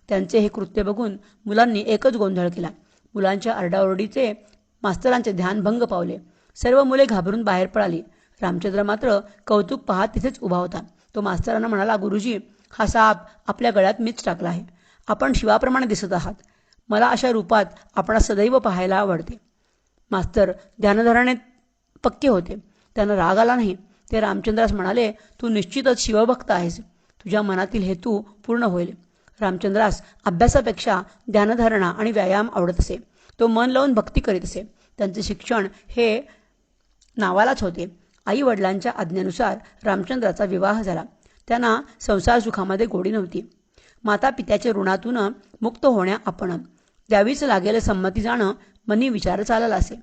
Speaker 1: त्यांचे हे कृत्य बघून मुलांनी एकच गोंधळ केला. मुलांच्या आरडाओरडीचे मास्तरांचे ध्यान भंग पावले. सर्व मुले घाबरून बाहेर पळाली. रामचंद्र मात्र कौतुक पाहत तिथेच उभा होता. तो मास्तरांना म्हणाला, गुरुजी, हा साप आपल्या गळ्यात मीच टाकला आहे. आपण शिवाप्रमाणे दिसत आहात. मला अशा रूपात आपणा सदैव पाहायला आवडते. मास्तर ध्यानधाराने पक्के होते. त्यांना राग आला नाही. ते रामचंद्रास म्हणाले, तू निश्चितच शिवभक्त आहेस. तुझ्या मनातील हेतू पूर्ण होईल. रामचंद्रास अभ्यासापेक्षा ध्यानधारणा आणि व्यायाम आवडत असे. तो मन लावून भक्ती करीत असे. त्यांचे शिक्षण हे नावालाच होते. आई वडिलांच्या आज्ञेनुसार रामचंद्राचा विवाह झाला. त्यांना संसार सुखामध्ये गोडी नव्हती. माता पित्याच्या ऋणातून मुक्त होण्या आपण द्यावीच लागेल संमती जाणं मनी विचार चालला असे.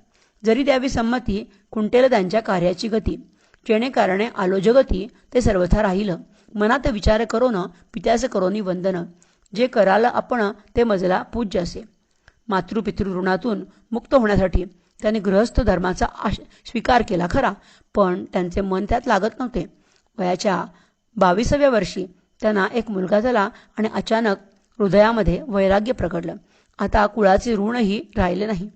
Speaker 1: जरी द्यावी संमती, खुंटेल त्यांच्या कार्याची गती. जेणे कारणे आलो जगती, ते सर्वथा राहिलं. मनात विचार करोन, पित्यास करोनी वंदन. जे कराल आपण, ते मजला पूज्य असे. मातृपितृ ऋणातून मुक्त होण्यासाठी त्यांनी गृहस्थ धर्माचा स्वीकार केला खरा, पण त्यांचे मन त्यात लागत नव्हते. वयाच्या 22व्या वर्षी त्यांना एक मुलगा झाला आणि अचानक हृदयामध्ये वैराग्य प्रगटलं. आता कुळाचे ऋणही राहिले नाही.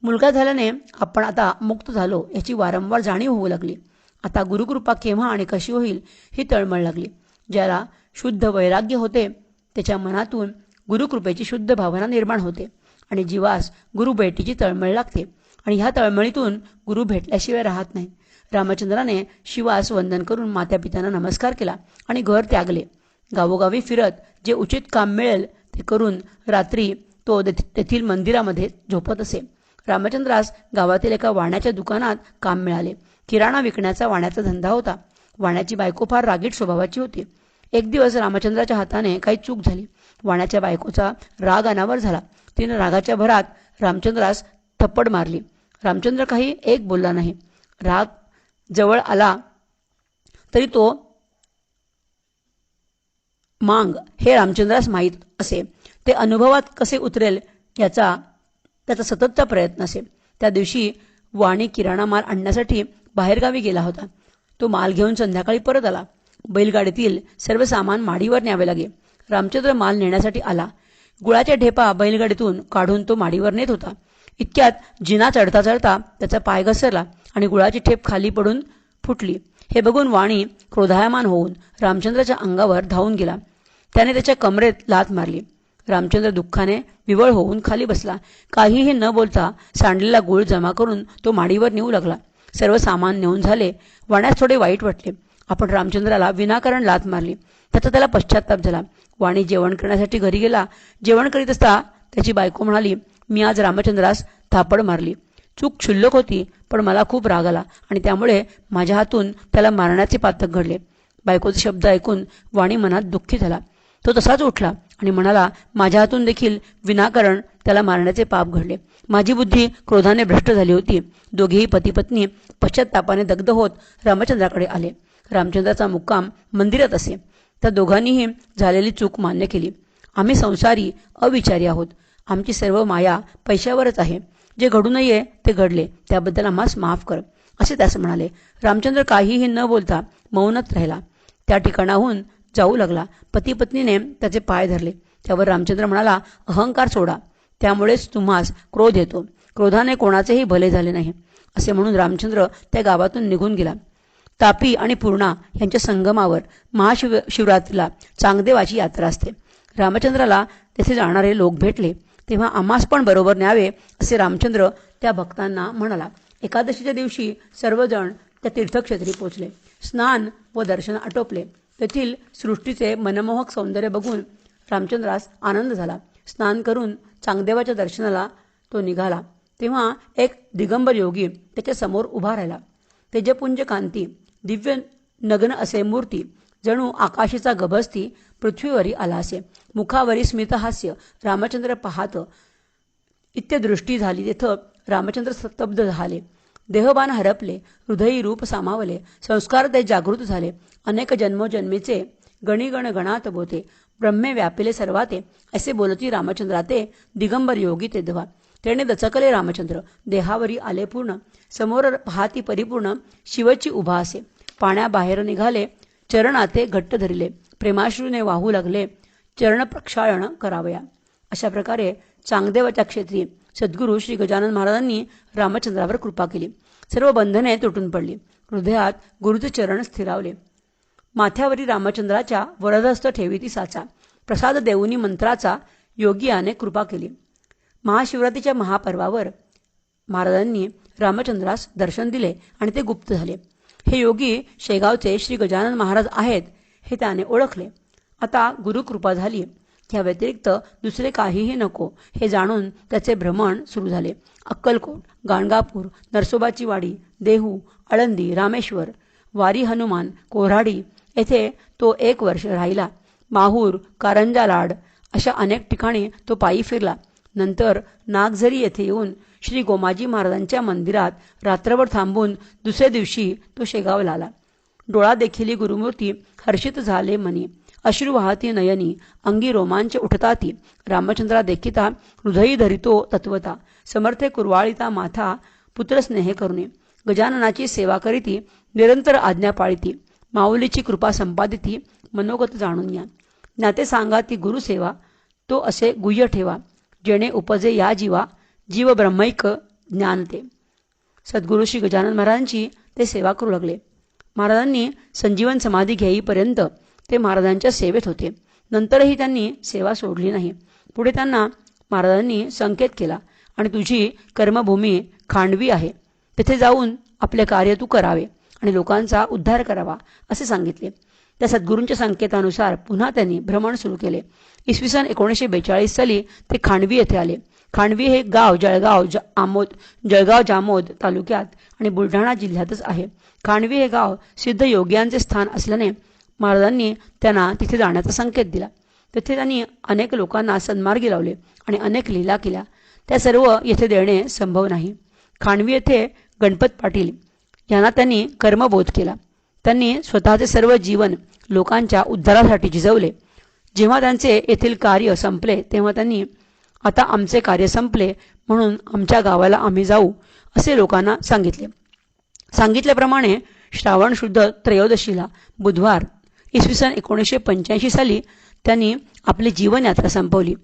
Speaker 1: मुलगा झाल्याने आपण आता मुक्त झालो याची वारंवार जाणीव होऊ लागली. आता गुरुकृपा केव्हा आणि कशी होईल ही तळमळ लागली. ज्याला शुद्ध वैराग्य होते त्याच्या मनातून गुरुकृपेची शुद्ध भावना निर्माण होते आणि जीवास गुरु भेटीची तळमळ लागते आणि ह्या तळमळीतून गुरु भेटल्याशिवाय राहत नाही. रामचंद्राने शिवास वंदन करून मातापित्यांना नमस्कार केला आणि घर त्यागले. गावोगावी फिरत जे उचित काम मिळेल ते करून रात्री तो तेथील मंदिरामध्ये झोपत असे. रामचंद्रास गावातील एका वाण्याच्या दुकानात काम मिळाले. किराणा विकण्याचा वाण्याचा धंदा होता. वाण्याची बायको फार रागीट स्वभावाची होती. एक दिवस रामचंद्राच्या हाताने काही चूक झाली. वाण्याच्या बायकोचा राग अनावर झाला. तिने रागाच्या भरात रामचंद्रास थप्पड मारली. रामचंद्र काही एक बोलला नाही. राग जवळ आला तरी तो मांग हे रामचंद्रास माहीत असे. ते अनुभवात कसे उतरेल याचा त्याचा सततचा प्रयत्न असे. त्या दिवशी वाणी किराणा माल आणण्यासाठी बाहेरगावी गेला होता. तो माल घेऊन संध्याकाळी परत आला. बैलगाडीतील सर्व सामान माडीवर न्यावे लागे. रामचंद्र माल नेण्यासाठी आला. गुळाच्या ढेपा बैलगाडीतून काढून तो माडीवर नेत होता. इतक्यात जिना चढता चढता त्याचा पाय घसरला आणि गुळाची ठेप खाली पडून फुटली. हे बघून वाणी क्रोधायमान होऊन रामचंद्राच्या अंगावर धावून गेला. त्याने त्याच्या कमरेत लाथ मारली. रामचंद्र दुःखाने विवळ होऊन खाली बसला. काहीही न बोलता सांडलेला गुळ जमा करून तो माडीवर नेऊ लागला. सर्व सामान नेऊन झाले. वाण्यास थोडे वाईट वाटले. आपण रामचंद्राला विनाकारण लाथ मारली. त्याचा त्याला पश्चाताप झाला. वाणी जेवण करण्यासाठी घरी गेला. जेवण करीत असता त्याची बायको म्हणाली, मी आज रामचंद्रास थापड मारली. चूक क्षुल्लक होती, पण मला खूप राग आला आणि त्यामुळे माझ्या हातून त्याला मारण्याचे पातक घडले. बायकोचे शब्द ऐकून वाणी मनात दुःखी झाला. तो तसाच उठला आणि म्हणाला, माझ्या हातून देखील विनाकारण त्याला मारण्याचे पाप घडले. माझी बुद्धी क्रोधाने भ्रष्ट झाली होती. दोघेही पती पत्नी पश्चातापाने दग्ध होत रामचंद्राकडे आले. रामचंद्राचा मुक्काम मंदिरात असे. त्या दोघांनीही झालेली चूक मान्य केली. आम्ही संसारी अविचारी आहोत. आमची सर्व माया पैशावरच आहे. जे घडू नये ते घडले, त्याबद्दल आम्हास माफ कर, असे त्यास म्हणाले. रामचंद्र काहीही न बोलता मौनच राहिला. त्या ठिकाणाहून जाऊ लागला. पती पत्नीने त्याचे पाय धरले. त्यावर रामचंद्र म्हणाला, अहंकार सोडा, त्यामुळेच तुम्हास क्रोध येतो. क्रोधाने कोणाचेही भले झाले नाही, असे म्हणून रामचंद्र त्या गावातून निघून गेला. तापी आणि पूर्णा यांच्या संगमावर महाशिवरात्रीला चांगदेवाची यात्रा असते. रामचंद्राला तेथे जाणारे लोक भेटले. तेव्हा आम्हास पण बरोबर न्यावे, असे रामचंद्र त्या भक्तांना म्हणाला. एकादशीच्या दिवशी सर्वजण त्या तीर्थक्षेत्री पोचले. स्नान व दर्शन आटोपले. तेथील सृष्टीचे मनमोहक सौंदर्य बघून रामचंद्रास आनंद झाला. स्नान करून चांगदेवाच्या दर्शनाला तो निघाला. तेव्हा एक दिगंबर योगी त्याच्या समोर उभा राहिला. तेजपुंज कांती, दिव्य नग्न असे मूर्ती, जणू आकाशीचा गभस्ती पृथ्वीवरी आला असे. मुखावरी स्मितहास्य. रामचंद्र पाहत इत्यदृष्टी झाली तेथं रामचंद्र स्तब्ध झाले. देहबान हरपले, हृदयी रूप सामावले, संस्कार ते जागृत झाले. अनेक जन्मोजन्मीचे गणिगण गणात बोते, ब्रह्मे व्यापिले सर्वाते, असे बोलती रामचंद्राते दिगंबर योगी तेधवा. तेणे दचकले रामचंद्र, देहावरी आले पूर्ण, समोर पाहाती परिपूर्ण शिवची उभा असे. पाण्याबाहेर निघाले, चरणाते घट्ट धरिले, प्रेमाश्रूने वाहू लागले, चरण प्रक्षाळन करावया. अशा प्रकारे चांगदेवाच्या क्षेत्री सद्गुरू श्री गजानन महाराजांनी रामचंद्रावर कृपा केली. सर्व बंधने तुटून पडली. हृदयात गुरुचे चरण स्थिरावले. माथ्यावरी रामचंद्राच्या वरदहस्त ठेवीती साचा. प्रसाद देऊनी मंत्राचा योगियाने कृपा केली. महाशिवरात्रीच्या महापर्वावर महाराजांनी रामचंद्रास दर्शन दिले आणि ते गुप्त झाले. हे योगी शेगावचे श्री गजानन महाराज आहेत हे त्याने ओळखले. आता गुरुकृपा झाली, त्या व्यतिरिक्त दुसरे काहीही नको हे जाणून त्याचे भ्रमण सुरू झाले. अक्कलकोट, गाणगापूर, नरसोबाची वाडी, देहू, आळंदी, रामेश्वर, वारी हनुमान, कोऱ्हाडी येथे तो 1 वर्ष राहिला. माहूर, कारंजा लाड अशा अनेक ठिकाणी तो पायी फिरला. नंतर नागझरी येथे येऊन श्री गोमाजी महाराजांच्या मंदिरात रात्रभर थांबून दुसऱ्या दिवशी तो शेगावला आला. डोळा देखील गुरुमूर्ती हर्षित झाले मनी, अश्रू वाहती नयनी, अंगी रोमांच उठताती. रामचंद्रा देखिता हृदयी धरितो तत्वता, समर्थे कुरवाळीता माथा पुत्रस्नेह करुणे. गजाननाची सेवा करीती, निरंतर आज्ञा पाळिती, माऊलीची कृपा संपादिती, मनोगत जाणून या. ज्ञाते सांगा ती गुरुसेवा, तो असे गुह्य ठेवा, जेणे उपजे या जीवा, जीव ब्रह्मैक ज्ञानते. सद्गुरू श्री गजानन महाराजांची ते सेवा करू लागले. महाराजांनी संजीवन समाधी घेईपर्यंत ते महाराजांच्या सेवेत होते. नंतरही त्यांनी सेवा सोडली नाही. पुढे त्यांना महाराजांनी संकेत केला आणि तुझी कर्मभूमी खांडवी आहे, तेथे जाऊन आपले कार्य तू करावे आणि लोकांचा उद्धार करावा असे सांगितले. त्या सद्गुरूंच्या संकेतानुसार पुन्हा त्यांनी भ्रमण सुरू केले. इसवी सन 1942 साली ते खांडवी येथे आले. खांडवी हे गाव जळगाव जामोद तालुक्यात आणि बुलढाणा जिल्ह्यातच आहे. खांडवी हे गाव सिद्ध योग्यांचे स्थान असल्याने महाराजांनी त्यांना तिथे जाण्याचा संकेत दिला. तेथे त्यांनी अनेक लोकांना सन्मार्गी लावले आणि अनेक लीला केल्या. त्या सर्व येथे देणे संभव नाही. खांडवी येथे गणपत पाटील यांना त्यांनी कर्मबोध केला. त्यांनी स्वतःचे सर्व जीवन लोकांच्या उद्धारासाठी झिजवले. जेव्हा त्यांचे येथील कार्य संपले तेव्हा त्यांनी आता आमचे कार्य संपले म्हणून आमच्या गावाला आम्ही जाऊ असे लोकांना सांगितले. सांगितल्याप्रमाणे श्रावण शुद्ध त्रयोदशीला बुधवार इसवी सन 1985 साली त्यांनी आपली जीवनयात्रा संपवली.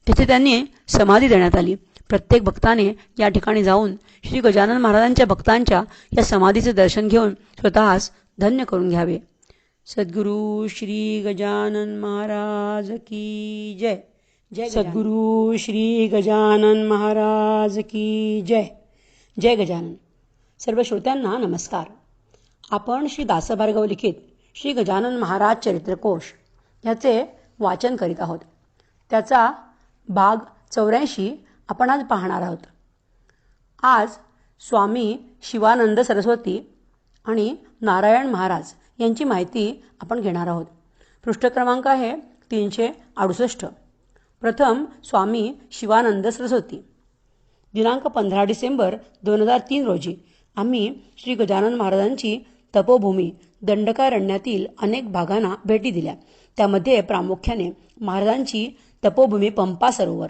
Speaker 1: तिथे त्यांनी समाधी देण्यात आली. प्रत्येक भक्ताने या ठिकाणी जाऊन श्री गजानन महाराजांच्या भक्तांच्या या समाधीचे दर्शन घेऊन स्वतःस धन्य करून घ्यावे. सद्गुरू श्री गजानन महाराज की जय. जय सद्गुरू श्री गजानन महाराज की जय. जय गजानन. सर्व श्रोत्यांना नमस्कार. आपण श्री दासभार्गव लिखित श्री गजानन महाराज चरित्रकोश ह्याचे वाचन करीत आहोत. त्याचा भाग 84 आपण आज पाहणार आहोत. आज स्वामी शिवानंद सरस्वती आणि नारायण महाराज यांची माहिती आपण घेणार आहोत. पृष्ठ क्रमांक आहे 368. प्रथम स्वामी शिवानंद सरस्वती. दिनांक 15 डिसेंबर 2003 रोजी आम्ही श्री गजानन महाराजांची तपोभूमी दंडकारण्यातील अनेक भागांना भेटी दिल्या. त्यामध्ये प्रामुख्याने महाराजांची तपोभूमी पंपा सरोवर,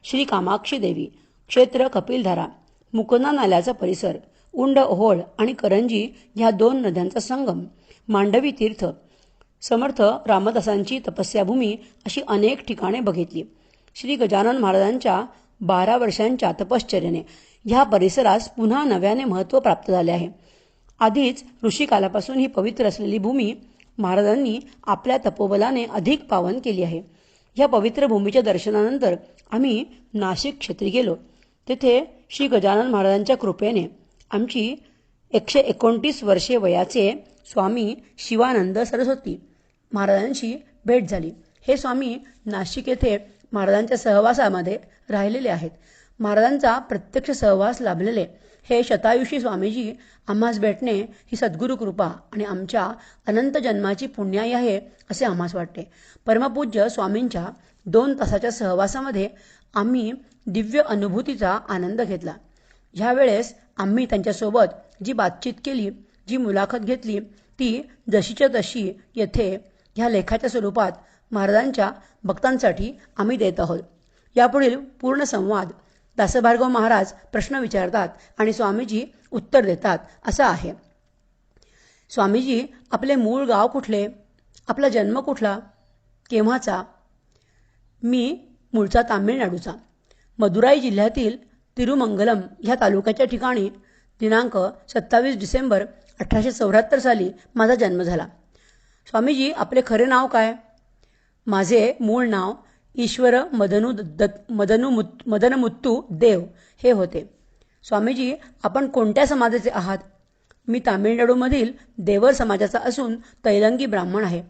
Speaker 1: श्री कामाक्षी देवी क्षेत्र, कपिलधारा, मुकना नाल्याचा परिसर, उंड ओहोळ आणि करंजी ह्या 2 नद्यांचा संगम, मांडवी तीर्थ, समर्थ रामदासांची तपस्याभूमी अशी अनेक ठिकाणे बघितली. श्री गजानन महाराजांच्या 12 वर्षांच्या तपश्चर्याने ह्या परिसरास पुन्हा नव्याने महत्त्व प्राप्त झाले आहे. आधीच ऋषिकालापासून ही पवित्र असलेली भूमी महाराजांनी आपल्या तपोबलाने अधिक पावन केली आहे. ह्या पवित्र भूमीच्या दर्शनानंतर आम्ही नाशिक क्षेत्री गेलो. तेथे श्री गजानन महाराजांच्या कृपेने आमची 129 वर्षे वयाचे स्वामी शिवानंद सरस्वती महाराजांशी भेट झाली. हे स्वामी नाशिक येथे महाराजांच्या सहवासामध्ये राहिलेले आहेत. महाराजांचा प्रत्यक्ष सहवास लाभलेले हे शतायुषी स्वामीजी आम्हास भेटणे ही सद्गुरू कृपा आणि आमच्या अनंत जन्माची पुण्याई आहे असे आम्हास वाटते. परमपूज्य स्वामींच्या 2 तासाच्या सहवासामध्ये आम्ही दिव्य अनुभूतीचा आनंद घेतला. ह्यावेळेस आम्ही त्यांच्यासोबत जी बातचीत केली, जी मुलाखत घेतली, ती जशीच्या तशी येथे ह्या लेखाच्या स्वरूपात महाराजांच्या भक्तांसाठी आम्ही देत आहोत. यापुढील पूर्ण संवाद दासभार्गव महाराज प्रश्न विचारतात आणि स्वामीजी उत्तर देतात असा आहे. स्वामीजी, आपले मूळ गाव कुठले? आपला जन्म कुठला? केव्हाचा? मी मूळचा तामिळनाडूचा. मदुराई जिल्ह्यातील तिरुमंगलम ह्या तालुक्याच्या ठिकाणी दिनांक 27 डिसेंबर 1874 साली माझा जन्म झाला. स्वामीजी, आपले खरे नाव काय? माझे मूळ नाव ईश्वर मदनमुत्तू देव हे होते. स्वामीजी, आपण कोणत्या समाजाचे आहात? मी तामिळनाडूमधील देवर समाजाचा असून तैलंगी ब्राह्मण आहे.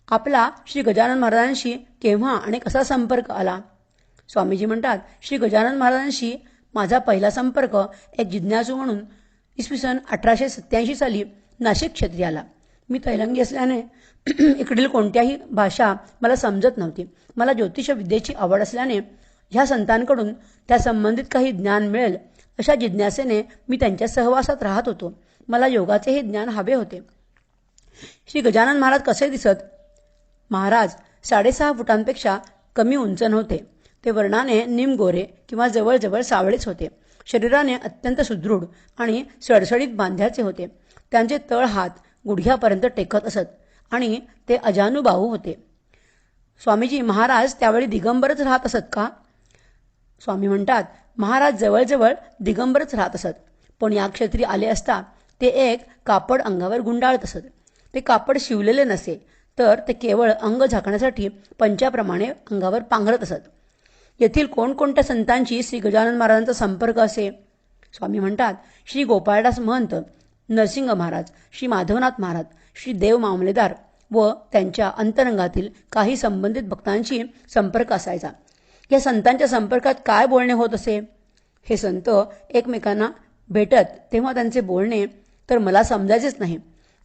Speaker 1: आपला श्री गजानन महाराजांशी केव्हा आणि कसा संपर्क आला? स्वामीजी म्हणतात, श्री गजानन महाराजांशी माझा पहिला संपर्क एक जिज्ञासू म्हणून इसवी सन 1887 साली नाशिक क्षेत्री आला. मी तैलंगी असल्याने इकडील कोणत्याही भाषा मला समजत नव्हती. मला ज्योतिष विद्येची आवड असल्याने ह्या संतांकडून त्या संबंधित काही ज्ञान मिळेल अशा जिज्ञासेने मी त्यांच्या सहवासात राहत होतो. मला योगाचेही ज्ञान हवे होते. श्री गजानन महाराज कसे दिसत? महाराज 6.5 फुटांपेक्षा कमी उंच नव्हते. ते वर्णाने निमगोरे किंवा जवळजवळ सावळेच होते. शरीराने अत्यंत सुदृढ आणि सडसडीत बांध्याचे होते. त्यांचे तळ हात गुडघ्यापर्यंत टेकत असत आणि ते अजानुबाहू होते. स्वामीजी, महाराज त्यावेळी दिगंबरच राहत असत का? स्वामी म्हणतात, महाराज जवळजवळ दिगंबरच राहत असत, पण या क्षेत्री आले असता ते एक कापड अंगावर गुंडाळत असत. ते कापड शिवलेले नसे, तर ते केवळ अंग झाकण्यासाठी पंचाप्रमाणे अंगावर पांघरत असत. येथील कोणकोणत्या संतांशी श्री गजानन महाराजांचा संपर्क असे? स्वामी म्हणतात, श्री गोपाळदास महंत, नरसिंह महाराज, श्री माधवनाथ महाराज, श्री देव मामलेदार व त्यांच्या अंतरंगातील काही संबंधित भक्तांशी संपर्क असायचा. या संतांच्या संपर्कात काय बोलणे होत असे? हे संत एकमेकांना भेटत तेव्हा त्यांचे बोलणे तर मला समजायचेच नाही.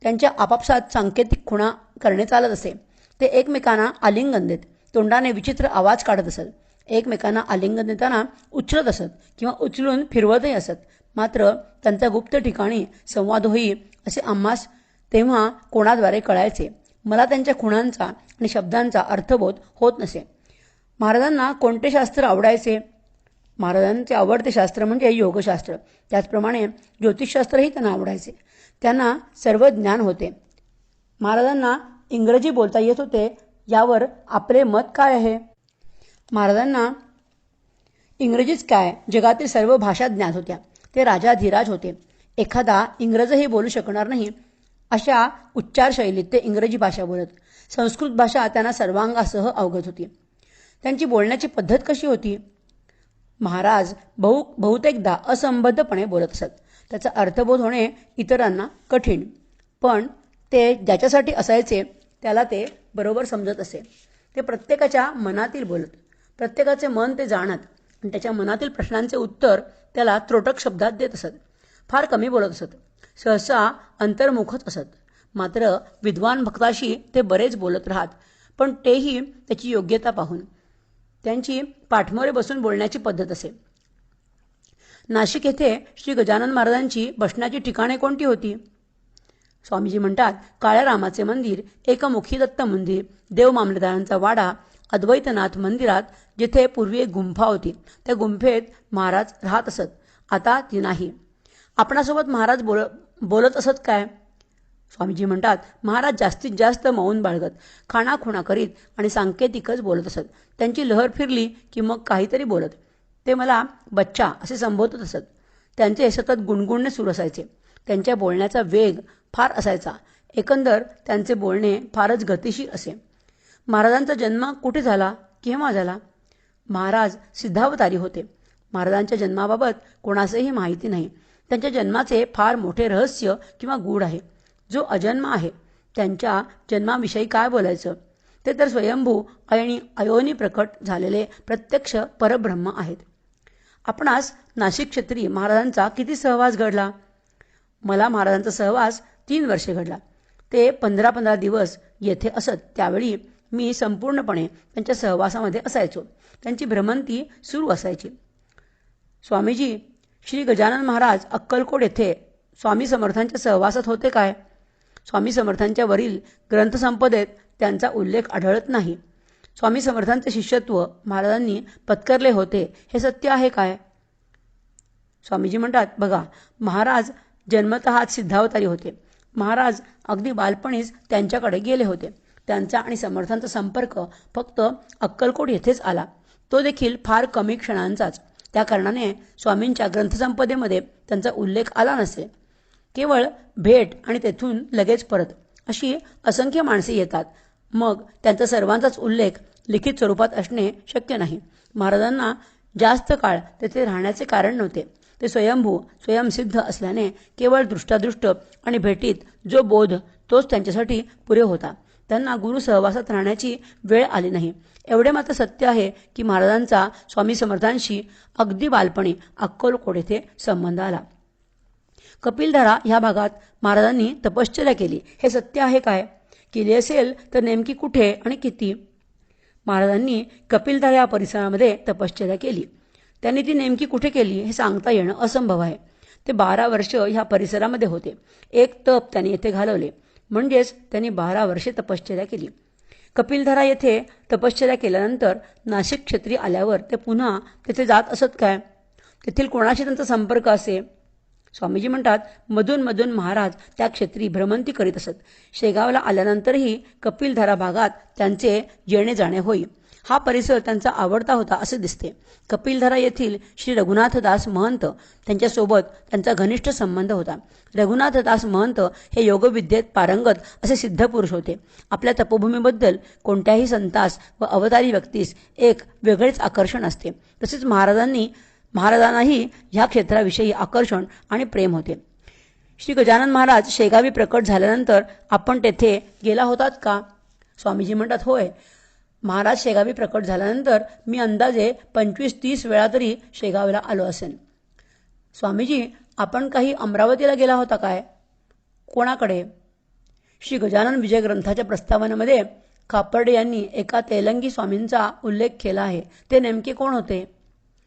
Speaker 1: त्यांच्या आपापसात सांकेतिक खुणा करणे चालत असे. ते एकमेकांना आलिंगन देत तोंडाने विचित्र आवाज काढत असत. एकमेकांना आलिंगन देताना उचलत असत किंवा उचलून फिरवतही असत. मात्र त्यांच्या गुप्त ठिकाणी संवाद होई असे आम्हास तेव्हा कोणाद्वारे कळायचे. मला त्यांच्या खुणांचा आणि शब्दांचा अर्थबोध होत नसे. महाराजांना कोणते शास्त्र आवडायचे? महाराजांचे आवडते शास्त्र म्हणजे योगशास्त्र. त्याचप्रमाणे ज्योतिषशास्त्रही त्यांना आवडायचे. त्यांना सर्व ज्ञान होते. महाराजांना इंग्रजी बोलता येत होते. यावर आपले मत काय आहे? महाराजांना इंग्रजीच काय, जगातील सर्व भाषा ज्ञात होत्या. ते राजाधिराज होते. एखादा इंग्रजही बोलू शकणार नाही अशा उच्चार शैलीत ते इंग्रजी भाषा बोलत. संस्कृत भाषा त्यांना सर्वांगासह अवगत होती. त्यांची बोलण्याची पद्धत कशी होती? महाराज बहुतेकदा असंबद्धपणे बोलत असत. त्याचा अर्थबोध होणे इतरांना कठीण, पण ते ज्याच्यासाठी असायचे त्याला ते बरोबर समजत असे. ते प्रत्येकाच्या मनातील बोलत. प्रत्येकाचे मन ते जाणत आणि त्याच्या मनातील प्रश्नांचे उत्तर त्याला त्रोटक शब्दात देत असत. फार कमी बोलत असत. सहसा अंतर्मुखच असत. मात्र विद्वान भक्ताशी ते बरेच बोलत राहत, पण तेही त्याची योग्यता पाहून. त्यांची पाठमोरे बसून बोलण्याची पद्धत असे. नाशिक येथे श्री गजानन महाराजांची बसण्याची ठिकाणे कोणती होती? स्वामीजी म्हणतात, काळ्या रामाचे मंदिर, एकमुखी दत्त मंदिर, देव मामलेदारांचा वाडा, अद्वैतनाथ मंदिरात जिथे पूर्वी एक गुंफा होती त्या गुंफेत महाराज राहत असत. आता ती नाही. आपणासोबत महाराज बोलत असत काय? स्वामीजी म्हणतात, महाराज जास्तीत जास्त मौन बाळगत, खाणाखुणा करीत आणि सांकेतिकच बोलत असत. त्यांची लहर फिरली की मग काहीतरी बोलत. ते मला बच्चा असे संबोधत असत. त्यांचे सतत गुणगुणणे सुरू असायचे. त्यांच्या बोलण्याचा वेग फार असायचा. एकंदर त्यांचे बोलणे फारच गतिशील असे. महाराजांचा जन्म कुठे झाला, केव्हा झाला? महाराज सिद्धावतारी होते. महाराजांच्या जन्माबाबत कोणासही माहिती नाही. त्यांच्या जन्माचे फार मोठे रहस्य किंवा गूढ आहे. जो अजन्म आहे त्यांच्या जन्माविषयी काय बोलायचं? ते तर स्वयंभू आणि अयोनी प्रकट झालेले प्रत्यक्ष परब्रह्म आहेत. आपणास नाशिक क्षेत्री महाराजांचा किती सहवास घडला? मला महाराजांचा सहवास 3 वर्षे घडला. ते 15-15 दिवस येथे असत. त्यावेळी मी संपूर्णपणे त्यांच्या सहवासामध्ये असायचो. त्यांची भ्रमंती सुरू असायची. स्वामीजी, श्री गजानन महाराज अक्कलकोट येथे स्वामी समर्थांच्या सहवासात होते काय? स्वामी समर्थांच्या वरील ग्रंथसंपदेत त्यांचा उल्लेख आढळत नाही. स्वामी समर्थांचे शिष्यत्व महाराजांनी पत्करले होते हे सत्य आहे काय? स्वामीजी म्हणतात, बघा, महाराज जन्मतःच सिद्धावतारी होते. महाराज अगदी बालपणीच त्यांच्याकडे गेले होते. त्यांचा आणि समर्थांचा संपर्क फक्त अक्कलकोट येथेच आला, तो देखील फार कमी क्षणांचाच. त्या कारणाने स्वामींच्या ग्रंथसंपदेमध्ये त्यांचा उल्लेख आला नसे. केवळ भेट आणि तेथून लगेच परत अशी असंख्य माणसे येतात. मग त्यांचा सर्वांचाच उल्लेख लिखित स्वरूपात असणे शक्य नाही. महाराजांना जास्त काळ तेथे राहण्याचे कारण नव्हते. ते स्वयंसिद्ध असल्याने केवळ दृष्टादृष्ट आणि भेटीत जो बोध तोच त्यांच्यासाठी पुरे होता. त्यांना गुरु सहवासात राहण्याची वेळ आली नाही. एवढे मात्र सत्य आहे की महाराजांचा स्वामी समर्थांशी अगदी बालपणी अक्कलकोट येथे संबंध आला. कपिलधारा ह्या भागात महाराजांनी तपश्चर्या केली हे सत्य आहे काय? केली असेल तर नेमकी कुठे आणि किती? महाराजांनी कपिलधारा या परिसरामध्ये तपश्चर्या केली. त्यांनी ती नेमकी कुठे केली हे सांगता येणं असंभव आहे. ते 12 वर्ष ह्या परिसरामध्ये होते. एक तप त्यांनी येथे घालवले, म्हणजेच त्यांनी 12 वर्षे तपश्चर्या केली. कपिलधारा येथे तपश्चर्या केल्यानंतर नाशिक क्षेत्री आल्यावर ते पुन्हा तेथे जात असत काय? तेथील कोणाशी त्यांचा संपर्क असे? स्वामीजी म्हणतात, मधून मधून महाराज त्या क्षेत्री भ्रमंती करीत असत. शेगावला आल्यानंतरही कपिलधारा भागात त्यांचे येणे जाणे होई. हा परिसर त्यांचा आवडता होता असे दिसते. कपिलधारा येथील श्री रघुनाथदास महंत त्यांच्यासोबत त्यांचा घनिष्ठ संबंध होता. रघुनाथदास महंत हे योगविद्येत पारंगत असे सिद्ध पुरुष होते. आपल्या तपोभूमीबद्दल कोणत्याही संतास व अवतारी व्यक्तीस एक वेगळेच आकर्षण असते. तसेच महाराजांनाही ह्या क्षेत्राविषयी आकर्षण आणि प्रेम होते. श्री गजानन महाराज शेगावी प्रकट झाल्यानंतर आपण तेथे गेला होतात का? स्वामीजी म्हणतात, होय. महाराज शेगावी प्रकट झाल्यानंतर मी अंदाजे 25-30 वेळा तरी शेगावीला आलो असेन. स्वामीजी, आपण काही अमरावतीला गेला होता काय? कोणाकडे? श्री गजानन विजय ग्रंथाच्या प्रस्तावनेमध्ये खापर्डे यांनी एका तेलंगी स्वामींचा उल्लेख केला आहे. ते नेमके कोण होते?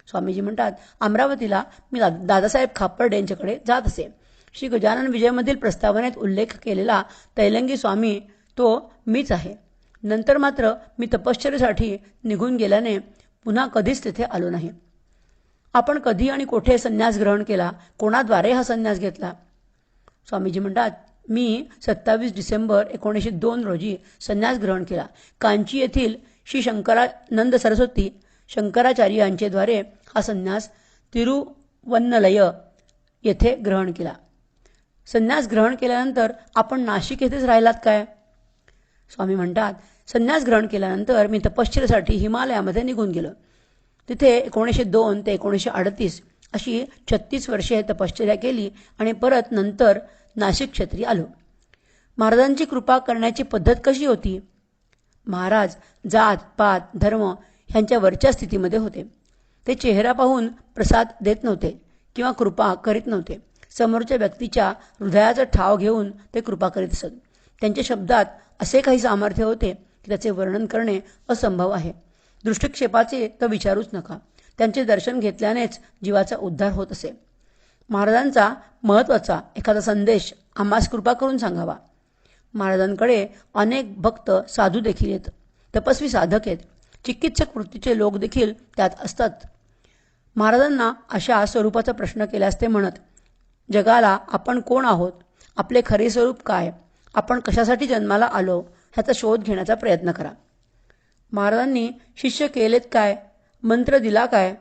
Speaker 1: स्वामीजी म्हणतात, अमरावतीला मी दादासाहेब खापर्डे यांच्याकडे जात असे. श्री गजानन विजयमधील प्रस्तावनेत उल्लेख केलेला तैलंगी स्वामी तो मीच आहे. नंतर मात्र मी तपश्चर्येसाठी निघून गेल्याने पुन्हा कधीच तेथे आलो नाही. आपण कधी आणि कोठे संन्यास ग्रहण केला? कोणाद्वारे हा संन्यास घेतला? स्वामीजी म्हणतात, मी 27 डिसेंबर 1902 रोजी संन्यास ग्रहण केला. कांची येथील श्री शंकरानंद सरस्वती शंकराचार्य यांचेद्वारे हा संन्यास तिरुवन्नलय येथे ग्रहण केला. संन्यास ग्रहण केल्यानंतर आपण नाशिक येथेच राहिलात काय? स्वामी म्हणतात, संन्यास ग्रहण केल्यानंतर मी तपश्चर्येसाठी हिमालयामध्ये निघून गेलो. तिथे 1902 ते 1938 अशी 36 वर्षे तपश्चर्या केली आणि परत नंतर नाशिक क्षेत्री आलो. महाराजांची कृपा करण्याची पद्धत कशी होती? महाराज जात पात धर्म ह्यांच्या वरच्या स्थितीमध्ये होते. ते चेहरा पाहून प्रसाद देत नव्हते किंवा कृपा करीत नव्हते. समोरच्या व्यक्तीच्या हृदयाचा ठाव घेऊन ते कृपा करीत असत. त्यांच्या शब्दात असे काही सामर्थ्य होते की त्याचे वर्णन करणे असंभव आहे. दृष्टिक्षेपाचे तर विचारूच नका. त्यांचे दर्शन घेतल्यानेच जीवाचा उद्धार होत असे. महाराजांचा महत्त्वाचा एखादा संदेश आम्हास कृपा करून सांगावा. महाराजांकडे अनेक भक्त साधू देखील येत, तपस्वी साधक आहेत, चिकित्सक वृत्तीचे लोक देखील त्यात असतात. महाराजांना अशा स्वरूपाचा प्रश्न केल्यास ते म्हणत, जगाला आपण कोण आहोत? आपले खरे स्वरूप काय? आपण कशासाठी जन्माला आलो? ह्याचा शोध घेण्याचा प्रयत्न करा. महाराजांनी शिष्य केलेत काय? मंत्र दिला काय?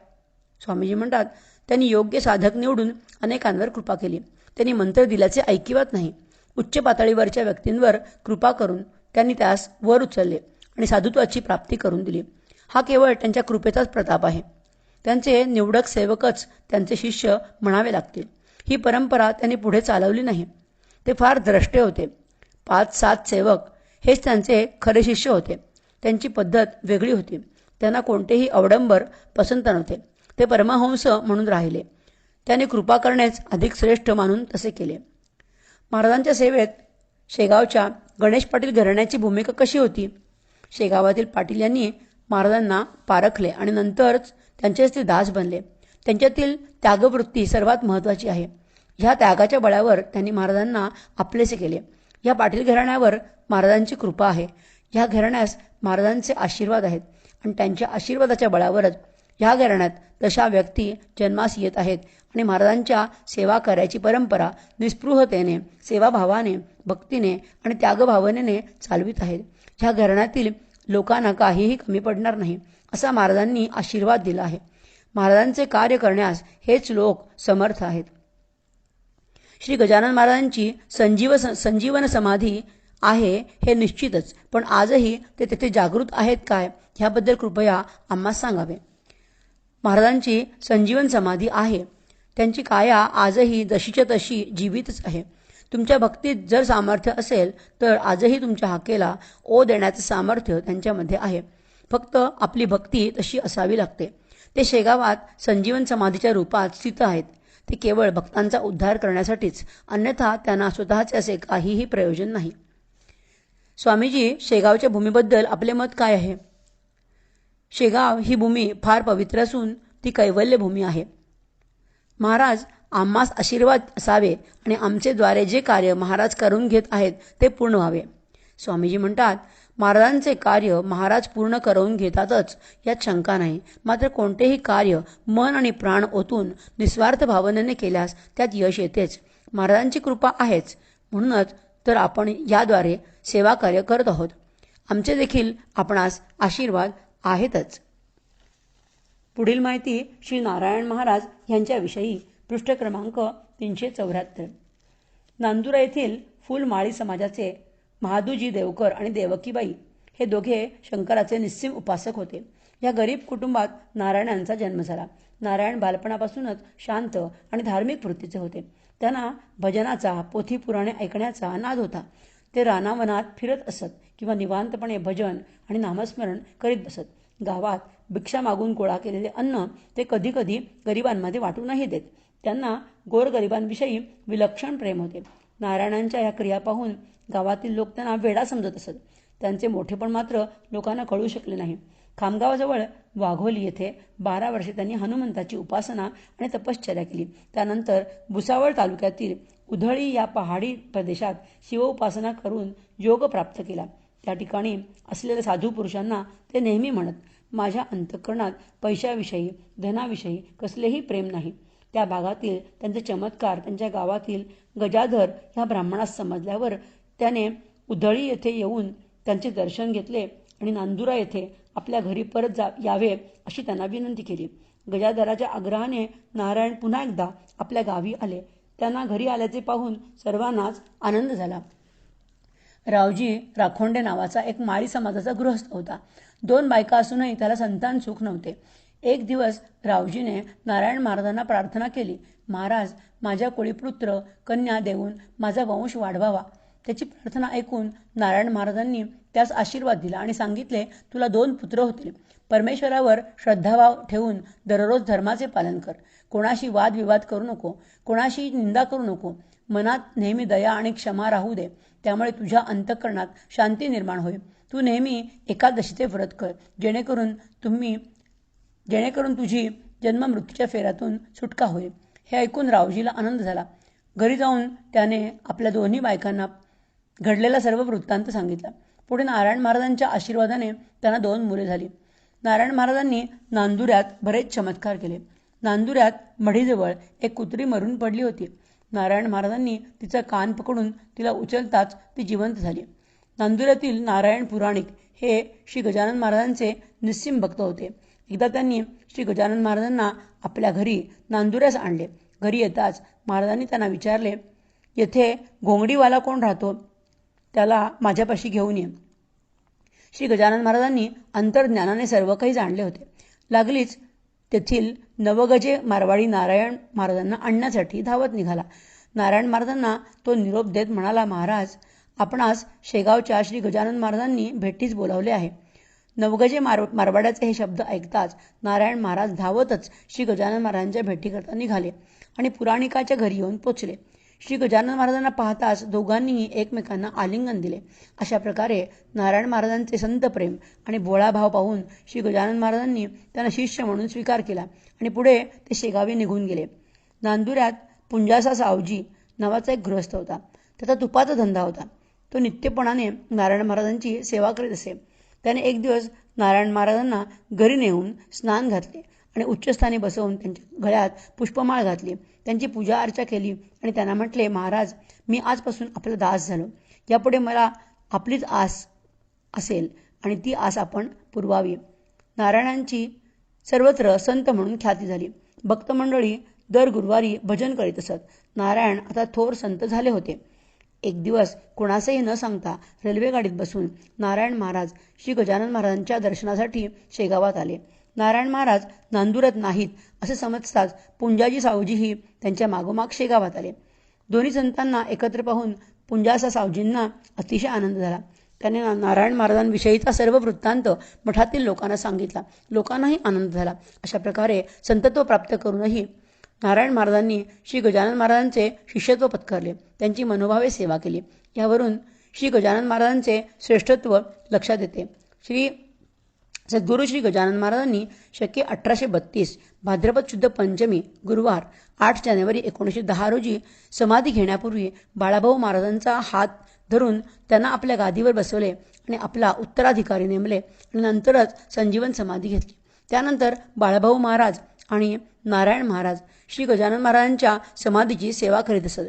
Speaker 1: स्वामीजी म्हणतात, त्यांनी योग्य साधक निवडून अनेकांवर कृपा केली. त्यांनी मंत्र दिल्याचे ऐकिवत नाही. उच्च पातळीवरच्या व्यक्तींवर कृपा करून त्यांनी त्यास वर उचलले आणि साधुत्वाची प्राप्ती करून दिली. हा केवळ त्यांच्या कृपेचाच प्रताप आहे. त्यांचे निवडक सेवकच त्यांचे शिष्य म्हणावे लागतील. ही परंपरा त्यांनी पुढे चालवली नाही. ते फार द्रष्टे होते. 5-7 सेवक हेच त्यांचे खरे शिष्य होते. त्यांची पद्धत वेगळी होती. त्यांना कोणतेही अवडंबर पसंत नव्हते. ते परमहंस म्हणून राहिले. त्याने कृपा करण्यास अधिक श्रेष्ठ मानून तसे केले. महाराजांच्या सेवेत शेगावच्या गणेश पाटील घराण्याची भूमिका कशी होती? शेगावातील पाटील यांनी महाराजांना पारखले आणि नंतरच त्यांचेच ते दास बनले. त्यांच्यातील त्यागवृत्ती सर्वात महत्त्वाची आहे. ह्या त्यागाच्या बळावर त्यांनी महाराजांना आपलेसे केले. या पाटील घराण्यावर महाराजांची कृपा आहे. ह्या घराण्यास महाराजांचे आशीर्वाद आहेत आणि त्यांच्या आशीर्वादाच्या बळावरच ह्या घराण्यात तशा व्यक्ती जन्मास येत आहेत आणि महाराजांच्या सेवा करायची परंपरा निस्पृहतेने, सेवाभावाने, भक्तीने आणि त्यागभावनेने चालवित आहेत. ह्या घराण्यातील लोकांना काहीही कमी पडणार नाही असा महाराजांनी आशीर्वाद दिला आहे. महाराजांचे कार्य करण्यास हेच लोक समर्थ आहेत. श्री गजानन महाराजांची संजीवन समाधी आहे हे निश्चितच, पण आजही ते तेथे जागृत आहेत काय ह्याबद्दल कृपया आम्हास सांगावे. महाराजांची संजीवन समाधी आहे. त्यांची काया आजही जशीच्या तशी जीवितच आहे. तुमच्या भक्तीत जर सामर्थ्य असेल तर आजही तुमच्या हाकेला ओ देण्याचं सामर्थ्य त्यांच्यामध्ये आहे. फक्त आपली भक्ती तशी असावी लागते. ते शेगावात संजीवन समाधीच्या रूपात स्थित आहेत. ते केवळ भक्तांचा उद्धार करण्यासाठीच, अन्यथा त्यांना स्वतःचे असे काहीही प्रयोजन नाही. स्वामीजी, शेगावच्या भूमीबद्दल आपले मत काय आहे? शेगाव ही भूमी फार पवित्र असून ती कैवल्य भूमी आहे. महाराज, आम्हास आशीर्वाद असावे आणि आमचे द्वारे जे कार्य महाराज करून घेत आहेत ते पूर्ण व्हावे. स्वामीजी म्हणतात, महाराजांचे कार्य महाराज पूर्ण करून घेतातच यात शंका नाही. मात्र कोणतेही कार्य मन आणि प्राण ओतून निस्वार्थ भावनेने केल्यास त्यात यश येतेच. महाराजांची कृपा आहेच, म्हणूनच तर आपण याद्वारे सेवा कार्य करत आहोत. आमचे देखील आपणास आशीर्वाद आहेतच. पुढील माहिती श्री नारायण महाराज यांच्याविषयी, पृष्ठ क्रमांक 374. नांदुरा येथील फुलमाळी समाजाचे महादूजी देवकर आणि देवकीबाई हे दोघे शंकराचे निस्सीम उपासक होते. या गरीब कुटुंबात नारायणांचा जन्म झाला. नारायण बालपणापासूनच शांत आणि धार्मिक वृत्तीचे होते. त्यांना भजनाचा, पोथी पुराणे ऐकण्याचा नाद होता. ते रानावनात फिरत असत किंवा निवांतपणे भजन आणि नामस्मरण करीत बसत. गावात भिक्षा मागून गोळा केलेले अन्न ते कधी कधी गरिबांमध्ये वाटूनही देत. त्यांना गोरगरिबांविषयी विलक्षण प्रेम होते. नारायणांच्या या क्रिया पाहून गावातील लोक त्यांना वेडा समजत असत. त्यांचे मोठेपण मात्र लोकांना कळू शकले नाही. खामगावजवळ वाघोली येथे 12 वर्षे त्यांनी हनुमंताची उपासना आणि तपश्चर्या केली. त्यानंतर भुसावळ तालुक्यातील उधळी या पहाडी प्रदेशात शिवोपासना करून योग प्राप्त केला. त्या ठिकाणी असलेल्या साधू पुरुषांना ते नेहमी म्हणत, माझ्या अंतःकरणात पैशाविषयी, धनाविषयी कसलेही प्रेम नाही. त्या भागातील त्यांचे चमत्कार त्यांच्या गावातील गजाधर ह्या ब्राह्मणास समजल्यावर त्याने उधळी येथे येऊन त्यांचे दर्शन घेतले आणि नांदुरा येथे आपल्या घरी परत यावे अशी त्यांना विनंती केली. गजाधराच्या आग्रहाने नारायण पुन्हा एकदा आपल्या गावी आले. त्यांना घरी आल्याचे पाहून सर्वांनाच आनंद झाला. रावजी राखोंडे नावाचा एक माळी समाजाचा गृहस्थ होता. 2 बायका असूनही त्याला संतान सुख नव्हते. एक दिवस रावजीने नारायण महाराजांना प्रार्थना केली, महाराज, माझ्या कोळीपुत्र कन्या देऊन माझा वंश वाढवावा. त्याची प्रार्थना ऐकून नारायण महाराजांनी त्यास आशीर्वाद दिला आणि सांगितले, तुला 2 पुत्र होतील. परमेश्वरावर श्रद्धाभाव ठेवून दररोज धर्माचे पालन कर. कोणाशी वादविवाद करू नको, कोणाशी निंदा करू नको. मनात नेहमी दया आणि क्षमा राहू दे. त्यामुळे तुझ्या अंतःकरणात शांती निर्माण होईल. तू नेहमी एकादशीचे व्रत कर, जेणेकरून तुझी जन्ममृत्यूच्या फेऱ्यातून सुटका होईल. हे ऐकून रावजीला आनंद झाला. घरी जाऊन त्याने आपल्या 2 बायकांना घडलेला सर्व वृत्तांत सांगितला. पुढे नारायण महाराजांच्या आशीर्वादाने त्यांना 2 मुले झाली. नारायण महाराजांनी नांदुऱ्यात बरेच चमत्कार केले. नांदुऱ्यात मढीजवळ एक कुत्री मरून पडली होती. नारायण महाराजांनी तिचा कान पकडून तिला उचलताच ती जिवंत झाली. नांदुऱ्यातील नारायण पुराणिक हे श्री गजानन महाराजांचे निस्सीम भक्त होते. एकदा त्यांनी श्री गजानन महाराजांना आपल्या घरी नांदुऱ्यास आणले. घरी येताच महाराजांनी त्यांना विचारले, येथे घोंगडीवाला कोण राहतो? त्याला माझ्यापाशी घेऊन ये. श्री गजानन महाराजांनी अंतर्ज्ञानाने सर्व काही जाणले होते. लागलीच तेथील नवगजे मारवाडी नारायण महाराजांना आणण्यासाठी धावत निघाला. नारायण महाराजांना तो निरोप देत म्हणाला, महाराज, आपणास शेगावच्या श्री गजानन महाराजांनी भेटीस बोलावले आहे. नवगजे मारवाड्याचे हे शब्द ऐकताच नारायण महाराज धावतच श्री गजानन महाराजांच्या भेटीकरता निघाले आणि पुराणिकाच्या घरी येऊन पोचले. श्री गजानन महाराजांना पाहताच दोघांनीही एकमेकांना आलिंगन दिले. अशा प्रकारे नारायण महाराजांचे संत प्रेम आणि भोळा भाव पाहून श्री गजानन महाराजांनी त्यांना शिष्य म्हणून स्वीकार केला आणि पुढे ते शेगावी निघून गेले. नांदुऱ्यात पुंजासा सावजी नावाचा एक गृहस्थ होता. त्याचा तुपाचा धंदा होता. तो नित्यपणाने नारायण महाराजांची सेवा करीत असे. त्याने एक दिवस नारायण महाराजांना घरी नेऊन स्नान घातले आणि उच्चस्थानी बसवून त्यांच्या गळ्यात पुष्पमाळ घातली. त्यांची पूजा अर्चा केली आणि त्यांना म्हटले, महाराज, मी आजपासून आपला दास झालो. यापुढे मला आपलीच आस असेल आणि ती आस आपण पुरवावी. नारायणांची सर्वत्र संत म्हणून ख्याती झाली. भक्तमंडळी दर गुरुवारी भजन करीत असत. नारायण आता थोर संत झाले होते. एक दिवस कोणासही न सांगता रेल्वेगाडीत बसून नारायण महाराज श्री गजानन महाराजांच्या दर्शनासाठी शेगावात आले. नारायण महाराज नांदुरत नाहीत असे समजताच पुंजाजी सावजीही त्यांच्या मागोमाग शेगावात आले. दोन्ही संतांना एकत्र पाहून पुंजासा सावजींना अतिशय आनंद झाला. त्याने नारायण महाराजांविषयीचा सर्व वृत्तांत मठातील लोकांना सांगितला. लोकांनाही आनंद झाला. अशा प्रकारे संतत्व प्राप्त करूनही नारायण महाराजांनी श्री गजानन महाराजांचे शिष्यत्व पत्करले. त्यांची मनोभावे सेवा केली. यावरून श्री गजानन महाराजांचे श्रेष्ठत्व लक्षात येते. सद्गुरू श्री गजानन महाराजांनी शके 1832 भाद्रपद शुद्ध पंचमी गुरुवार 8 जानेवारी 1910 रोजी समाधी घेण्यापूर्वी बाळाभाऊ महाराजांचा हात धरून त्यांना आपल्या गादीवर बसवले आणि आपला उत्तराधिकारी नेमले आणि नंतरच संजीवन समाधी घेतली. त्यानंतर बाळाभाऊ महाराज आणि नारायण महाराज श्री गजानन महाराजांच्या समाधीची सेवा करीत असत.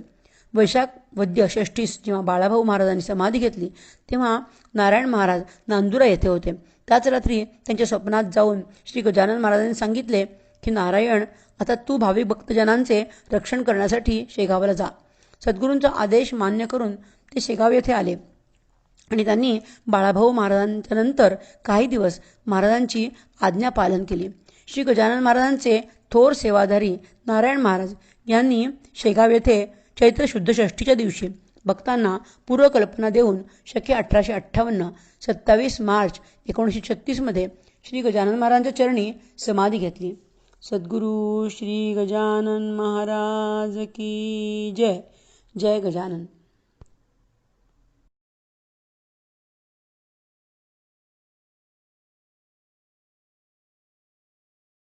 Speaker 1: वैशाख वद्य षष्ठीस जेव्हा बाळाभाऊ महाराजांनी समाधी घेतली तेव्हा नारायण महाराज नांदुरा येथे होते. त्याच रात्री त्यांच्या स्वप्नात जाऊन श्री गजानन महाराजांनी सांगितले की, नारायण, आता तू भाविक भक्तजनांचे रक्षण करण्यासाठी शेगावला जा. सद्गुरूंचा आदेश मान्य करून ते शेगाव येथे आले आणि त्यांनी बाळाभाऊ महाराजांच्या नंतर काही दिवस महाराजांची आज्ञा पालन केली. श्री गजानन महाराजांचे थोर सेवाधारी नारायण महाराज यांनी शेगाव येथे चैत्र शुद्ध षष्ठीच्या दिवशी भक्तांना पूर्वकल्पना देऊन शके 1858 27 मार्च 1936 श्री गजानन महाराजांच्या चरणी समाधी घेतली. सद्गुरू श्री गजानन महाराज की जय. जय गजानन.